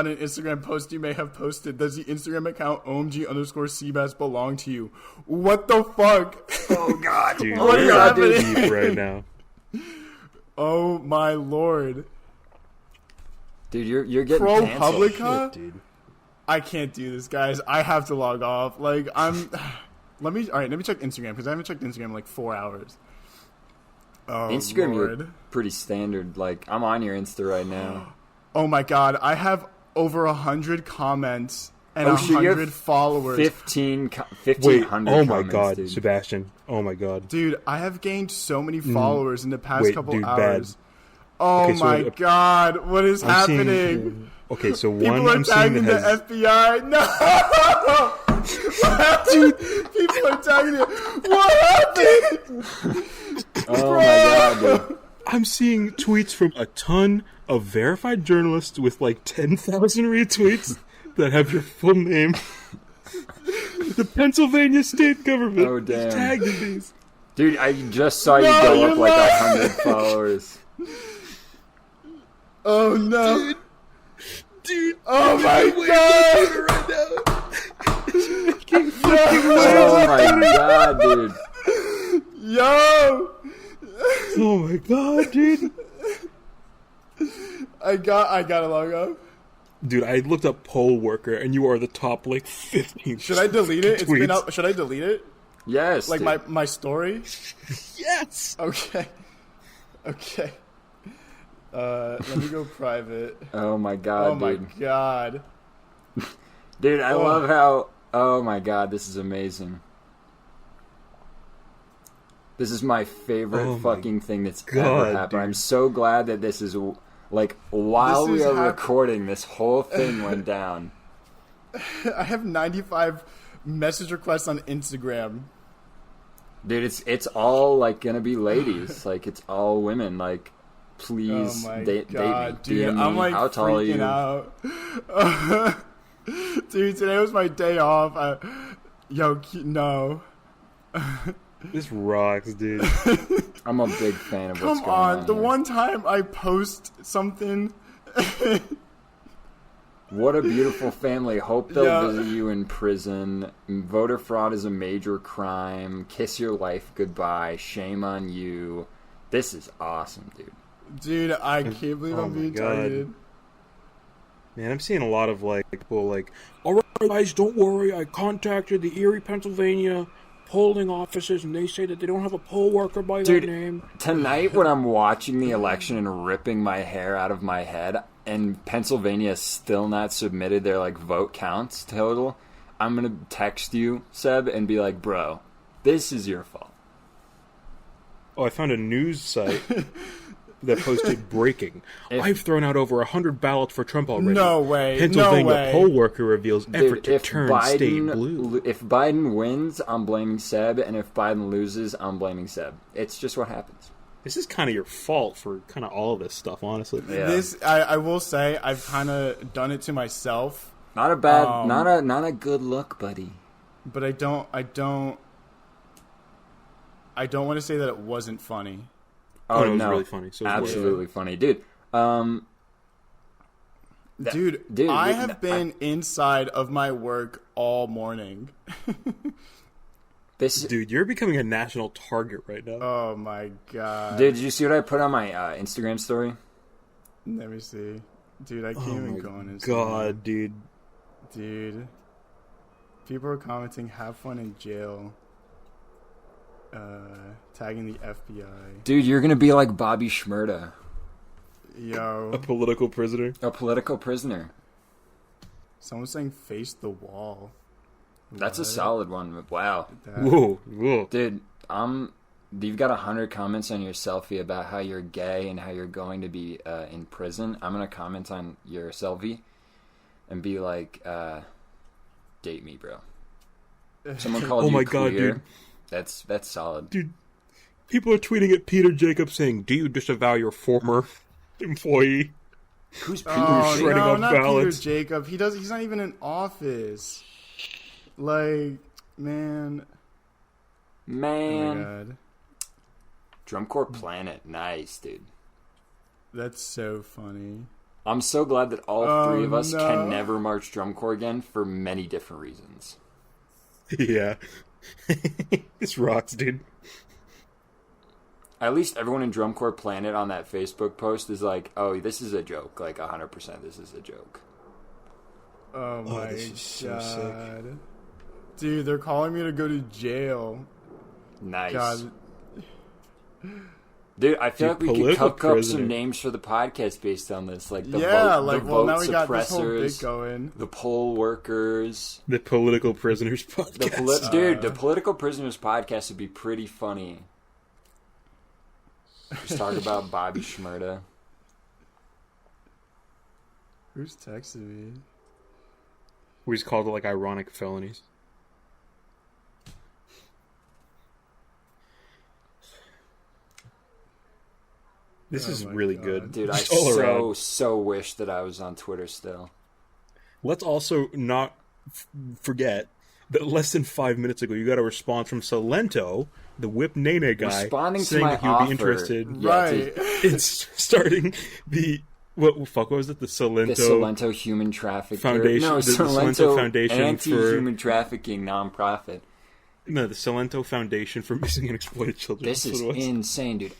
Speaker 3: an Instagram post you may have posted. Does the Instagram account OMG_Seabass belong to you? What the fuck?
Speaker 2: Oh god,
Speaker 1: dude,
Speaker 3: what is happening
Speaker 1: deep right now?
Speaker 3: Oh my lord,
Speaker 2: dude, you're getting
Speaker 3: ProPublica,
Speaker 1: dude.
Speaker 3: I can't do this, guys. I have to log off. Like let me check Instagram because I haven't checked Instagram in like 4 hours. Oh,
Speaker 2: Instagram,
Speaker 3: Lord.
Speaker 2: You're pretty standard. Like, I'm on your Insta right now.
Speaker 3: Oh my god, I have over 100 comments and 100 followers.
Speaker 2: 1,500
Speaker 1: oh my
Speaker 2: comments,
Speaker 1: god,
Speaker 2: dude.
Speaker 1: Sebastian. Oh my god.
Speaker 3: Dude, I have gained so many followers in the past couple hours.
Speaker 1: Bad.
Speaker 3: Oh my god, what is happening?
Speaker 1: Okay, so
Speaker 3: People
Speaker 1: one
Speaker 3: are
Speaker 1: I'm seeing
Speaker 3: tagging
Speaker 1: has...
Speaker 3: the FBI. No! Dude, people are tagging it. What happened?
Speaker 2: Oh my god, dude.
Speaker 1: I'm seeing tweets from a ton of verified journalists with like 10,000 retweets that have your full name. The Pennsylvania state government is tagged in these.
Speaker 2: Dude, I just saw you go up like 100 followers.
Speaker 3: Oh no,
Speaker 1: dude!
Speaker 3: Oh my god!
Speaker 1: Right now.
Speaker 2: Oh my god, dude!
Speaker 3: Yo!
Speaker 1: Oh my god, dude!
Speaker 3: I gotta log up.
Speaker 1: Dude, I looked up poll worker, and you are the top, like, 15.
Speaker 3: Should I delete it? It's
Speaker 1: tweets.
Speaker 3: been up. Should I delete it?
Speaker 2: Yes,
Speaker 3: Like
Speaker 2: dude.
Speaker 3: my story?
Speaker 1: Yes!
Speaker 3: Okay. Okay. Let me go private.
Speaker 2: Oh my god,
Speaker 3: Oh my
Speaker 2: dude!
Speaker 3: god.
Speaker 2: Dude, I love how. Oh my god, this is amazing. This is my favorite fucking thing that's ever happened.
Speaker 1: dude.
Speaker 2: I'm so glad that this is like while
Speaker 3: This
Speaker 2: we
Speaker 3: is
Speaker 2: are recording, this whole thing went down.
Speaker 3: I have 95 message requests on Instagram.
Speaker 2: Dude, it's all like gonna be ladies. Like it's all women. Like please
Speaker 3: Oh my
Speaker 2: date
Speaker 3: god,
Speaker 2: me.
Speaker 3: dude!
Speaker 2: DM me.
Speaker 3: I'm like
Speaker 2: How tall are
Speaker 3: freaking
Speaker 2: you?
Speaker 3: out. Dude, today was my day off. No.
Speaker 1: This rocks, dude.
Speaker 2: I'm a big fan of what's
Speaker 3: Come
Speaker 2: going
Speaker 3: on,
Speaker 2: on.
Speaker 3: the
Speaker 2: here.
Speaker 3: one time I post something.
Speaker 2: What a beautiful family. Hope they'll
Speaker 3: Yeah.
Speaker 2: visit you in prison. Voter fraud is a major crime. Kiss your life goodbye. Shame on you. This is awesome, dude.
Speaker 3: Dude, I can't believe
Speaker 1: Oh
Speaker 3: I'm
Speaker 1: my
Speaker 3: being
Speaker 1: God.
Speaker 3: targeted.
Speaker 1: Man, I'm seeing a lot of, like, people like, alright guys, don't worry, I contacted the Erie, Pennsylvania polling offices, and they say that they don't have a poll worker by
Speaker 2: Dude,
Speaker 1: that name.
Speaker 2: Tonight, when I'm watching the election and ripping my hair out of my head, and Pennsylvania has still not submitted their like vote counts total, I'm gonna text you, Seb, and be like, "Bro, this is your fault."
Speaker 1: Oh, I found a news site that posted breaking. I've thrown out over 100 ballots for Trump already.
Speaker 3: No way.
Speaker 1: Pennsylvania
Speaker 3: No way.
Speaker 1: poll worker reveals effort
Speaker 2: Dude,
Speaker 1: to
Speaker 2: if
Speaker 1: turn state blue.
Speaker 2: If Biden wins, I'm blaming Seb, and if Biden loses, I'm blaming Seb. It's just what happens.
Speaker 1: This is kind of your fault for kind of all of this stuff, honestly.
Speaker 2: Yeah.
Speaker 3: This, I will say, I've kind of done it to myself,
Speaker 2: Not a bad, not a good look, buddy.
Speaker 3: but I don't want to say that it wasn't funny.
Speaker 1: Oh, no, it was really funny. So it was
Speaker 2: absolutely funny, dude.
Speaker 3: Dude, I have been inside of my work all morning.
Speaker 1: Dude, you're becoming a national target right now.
Speaker 3: Oh my god.
Speaker 2: Dude, did you see what I put on my Instagram story?
Speaker 3: Let me see. Dude, I can't
Speaker 1: Oh
Speaker 3: even
Speaker 1: my
Speaker 3: go on his
Speaker 1: God, dude.
Speaker 3: Dude. People are commenting, have fun in jail. Tagging the FBI.
Speaker 2: Dude, you're gonna be like Bobby Shmurda,
Speaker 3: Yo.
Speaker 1: A political prisoner.
Speaker 2: a political prisoner.
Speaker 3: Someone's saying face the wall.
Speaker 2: That's a
Speaker 3: What?
Speaker 2: solid one. Wow,
Speaker 1: Whoa, whoa.
Speaker 2: dude, you've got 100 comments on your selfie about how you're gay and how you're going to be in prison. I'm gonna comment on your selfie and be like, "Date me, bro." Someone called you
Speaker 1: my
Speaker 2: queer.
Speaker 1: God, dude.
Speaker 2: That's solid.
Speaker 1: Dude, people are tweeting at Peter Jacobs saying, "Do you disavow your former employee?"
Speaker 2: Who's Peter?
Speaker 3: Oh,
Speaker 1: shredding
Speaker 3: no,
Speaker 1: up
Speaker 3: not
Speaker 1: ballots.
Speaker 3: Peter Jacob. He's not even in office. Like, man. Oh my
Speaker 2: Man,
Speaker 3: god.
Speaker 2: Drum Corps Planet, nice, dude.
Speaker 3: That's so funny.
Speaker 2: I'm so glad that all three of us
Speaker 3: no.
Speaker 2: can never march Drum Corps again for many different reasons.
Speaker 1: Yeah. This rocks, dude.
Speaker 2: At least everyone in Drum Corps Planet on that Facebook post is like, "Oh, this is a joke. Like 100%, this is a joke."
Speaker 3: Oh my
Speaker 1: this is so
Speaker 3: god.
Speaker 1: sick.
Speaker 3: Dude, they're calling me to go to jail.
Speaker 2: Nice,
Speaker 3: God.
Speaker 2: dude. I feel like
Speaker 1: Dude,
Speaker 2: we could
Speaker 1: political
Speaker 2: cook up
Speaker 1: prisoner.
Speaker 2: some names for the podcast based on this, like the
Speaker 3: Yeah,
Speaker 2: vote,
Speaker 3: like,
Speaker 2: the
Speaker 3: well,
Speaker 2: vote
Speaker 3: now we got this whole bit
Speaker 2: suppressors,
Speaker 3: going.
Speaker 2: the poll workers.
Speaker 1: The Political Prisoners podcast.
Speaker 2: Dude, the Political Prisoners podcast would be pretty funny. Just talk about Bobby Shmurda.
Speaker 3: Who's texting me?
Speaker 1: We just called it, like, ironic felonies. This
Speaker 3: Oh
Speaker 1: is
Speaker 3: my
Speaker 1: really
Speaker 3: God.
Speaker 2: Dude,
Speaker 1: good.
Speaker 2: I
Speaker 1: Just all around.
Speaker 2: so wish that I was on Twitter still.
Speaker 1: Let's also not forget that less than 5 minutes ago, you got a response from Silentó, the Whip Nene guy,
Speaker 2: Responding to
Speaker 1: saying
Speaker 2: my
Speaker 1: that he would
Speaker 2: offer.
Speaker 1: be interested
Speaker 2: Yeah,
Speaker 3: Right.
Speaker 1: in starting the What was it? The
Speaker 2: Silentó Human Trafficking
Speaker 1: Foundation.
Speaker 2: No,
Speaker 1: The
Speaker 2: Silentó
Speaker 1: Foundation
Speaker 2: Anti-Human Trafficking nonprofit.
Speaker 1: No, the Silentó Foundation for Missing and Exploited Children.
Speaker 2: This is insane, dude.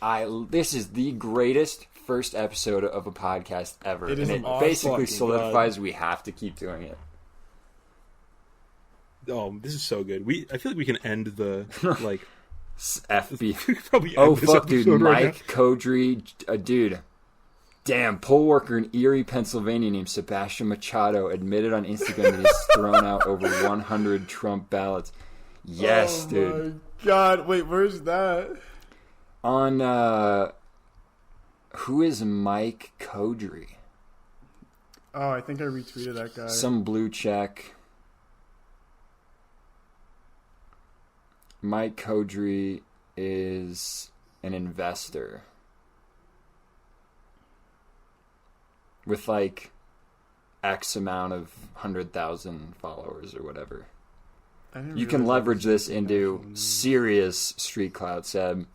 Speaker 2: This is the greatest first episode of a podcast ever.
Speaker 3: It is
Speaker 2: and it
Speaker 3: awesome.
Speaker 2: basically solidifies we have to keep doing it.
Speaker 1: Oh, this is so good. I feel like we can end the like
Speaker 2: FB.
Speaker 1: probably
Speaker 2: Oh
Speaker 1: end this
Speaker 2: fuck, dude!
Speaker 1: episode right
Speaker 2: Mike Codry, dude. Damn, poll worker in Erie, Pennsylvania named Sebastian Machado admitted on Instagram that he's thrown out over 100 Trump ballots. Yes, dude.
Speaker 3: Oh my god! Wait, where's that?
Speaker 2: On who is Mike Codry?
Speaker 3: Oh, I think I retweeted that guy.
Speaker 2: Some blue check. Mike Codry is an investor with like X amount of 100,000 followers or whatever. You can leverage this into serious street clout, Seb.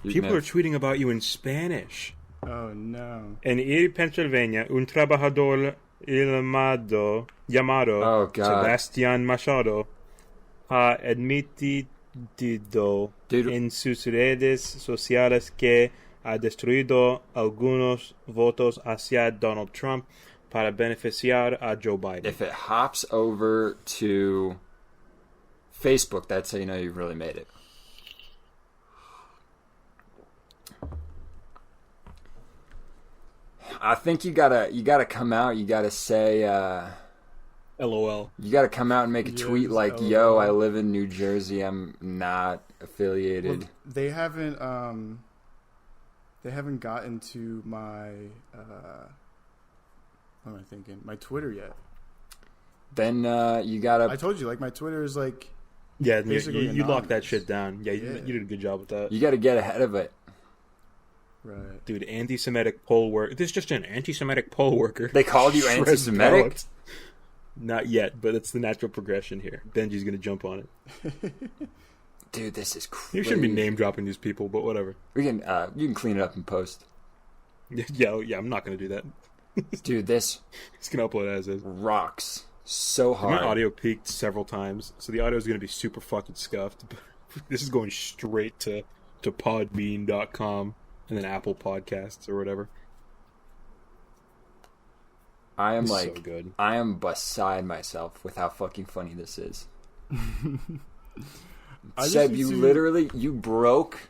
Speaker 1: People are tweeting about you in Spanish.
Speaker 3: Oh no.
Speaker 1: En Erie, Pennsylvania, un trabajador llamado Sebastian Machado ha admitido en sus redes sociales que ha destruido algunos votos hacia Donald Trump para beneficiar a Joe Biden.
Speaker 2: If it hops over to Facebook, that's how you know you've really made it. I think you gotta come out. You gotta say,
Speaker 1: LOL.
Speaker 2: You gotta come out and make a tweet like,
Speaker 3: LOL.
Speaker 2: "Yo, I live in New Jersey. I'm not affiliated."
Speaker 3: Well, they haven't gotten to my what am I thinking? My Twitter yet.
Speaker 2: Then you gotta.
Speaker 3: I told you, like, my Twitter is like.
Speaker 1: Yeah,
Speaker 3: basically
Speaker 1: you locked that
Speaker 3: anonymous.
Speaker 1: shit down. Yeah, you did a good job with that.
Speaker 2: You gotta get ahead of it.
Speaker 3: Right.
Speaker 1: Dude, anti-Semitic poll worker. This is just an anti-Semitic poll worker.
Speaker 2: They called you
Speaker 1: Shreds
Speaker 2: anti-Semitic?
Speaker 1: ballots. Not yet, but it's the natural progression here. Benji's gonna jump on it.
Speaker 2: Dude, this is crazy.
Speaker 1: You shouldn't be name dropping these people, but whatever.
Speaker 2: We can you can clean it up in post.
Speaker 1: Yeah, I'm not gonna do that.
Speaker 2: Dude, this
Speaker 1: It's gonna upload as is.
Speaker 2: rocks so hard.
Speaker 1: My audio peaked several times, so the audio is gonna be super fucking scuffed. This is going straight to podbean.com and then Apple Podcasts or whatever.
Speaker 2: I am
Speaker 1: This is
Speaker 2: like,
Speaker 1: so good.
Speaker 2: I am beside myself with how fucking funny this is. Seb, you broke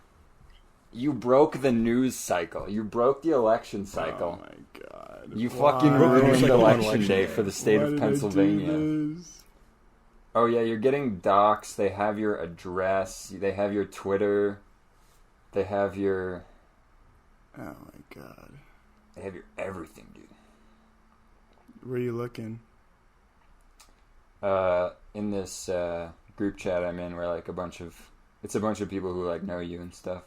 Speaker 2: the news cycle. You broke the election cycle.
Speaker 3: Oh my god!
Speaker 2: You fucking ruined
Speaker 1: cycle on
Speaker 2: election day for the state of Pennsylvania. Oh yeah, you're getting doxxed. They have your address. They have your Twitter. They have your.
Speaker 3: Oh my god!
Speaker 2: They have your everything, dude.
Speaker 3: Where are you looking?
Speaker 2: In this group chat I'm in, where like it's a bunch of people who like know you and stuff.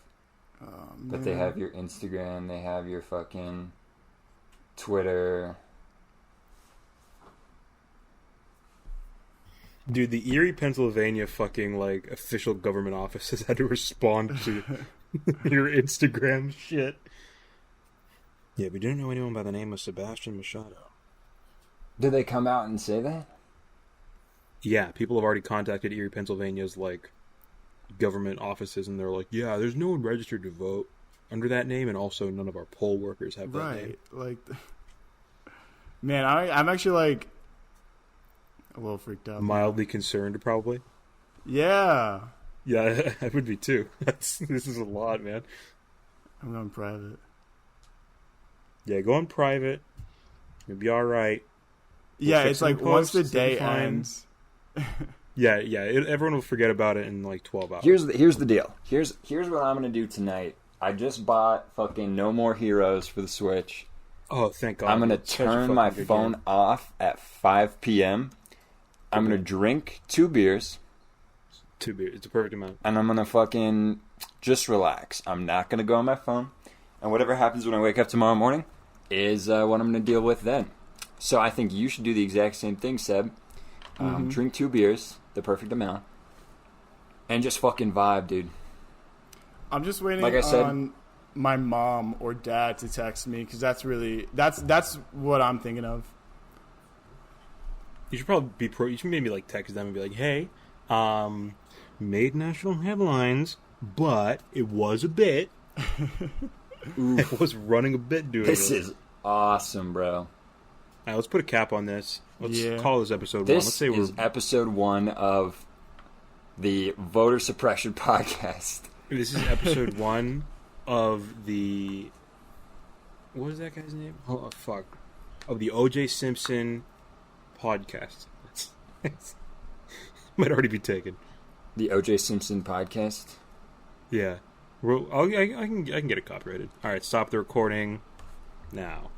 Speaker 3: Oh,
Speaker 2: But they have your Instagram. They have your fucking Twitter.
Speaker 1: Dude, the Erie, Pennsylvania fucking like official government offices had to respond to your Instagram shit. Yeah, we didn't know anyone by the name of Sebastian Machado.
Speaker 2: Did they come out and say that?
Speaker 1: Yeah, people have already contacted Erie, Pennsylvania's like government offices, and they're like, "Yeah, there's no one registered to vote under that name, and also none of our poll workers have that name."
Speaker 3: Like, man, I'm actually like a little freaked out.
Speaker 1: Mildly concerned, probably.
Speaker 3: Yeah,
Speaker 1: Yeah, I would be too. This is a lot, man.
Speaker 3: I'm going private.
Speaker 1: Yeah, go on private. You'll be all right.
Speaker 3: Yeah,
Speaker 1: fix
Speaker 3: it's like
Speaker 1: some
Speaker 3: once the
Speaker 1: posts, it'll be
Speaker 3: day
Speaker 1: fine.
Speaker 3: ends.
Speaker 1: Yeah. Everyone will forget about it in like 12 hours.
Speaker 2: Here's the deal. Here's what I'm gonna do tonight. I just bought fucking No More Heroes for the Switch.
Speaker 1: Oh, thank God.
Speaker 2: I'm gonna
Speaker 1: It's such a
Speaker 2: turn my
Speaker 1: fucking good
Speaker 2: phone
Speaker 1: game.
Speaker 2: off at 5 p.m. I'm gonna drink 2 beers.
Speaker 1: 2 beers. It's a perfect amount.
Speaker 2: And I'm gonna fucking just relax. I'm not gonna go on my phone. And whatever happens when I wake up tomorrow morning is what I'm gonna deal with then. So I think you should do the exact same thing, Seb. Drink 2 beers, the perfect amount, and just fucking vibe, dude.
Speaker 3: I'm just waiting
Speaker 2: Like I said,
Speaker 3: on my mom or dad to text me, because that's what I'm thinking of.
Speaker 1: You should probably you should maybe like text them and be like, "Hey, made national headlines, but it was a bit. It was running a bit doing
Speaker 2: This is awesome, bro.
Speaker 1: All right, let's put a cap on this. Let's call this episode 1.
Speaker 2: This
Speaker 1: Let's say
Speaker 2: is episode 1 of the voter suppression podcast.
Speaker 1: This is episode 1 of the... What is that guy's name? Oh, fuck. Of the O.J. Simpson podcast. Might already be taken.
Speaker 2: The O.J. Simpson podcast?
Speaker 1: Yeah. I can get it copyrighted. All right, stop the recording now.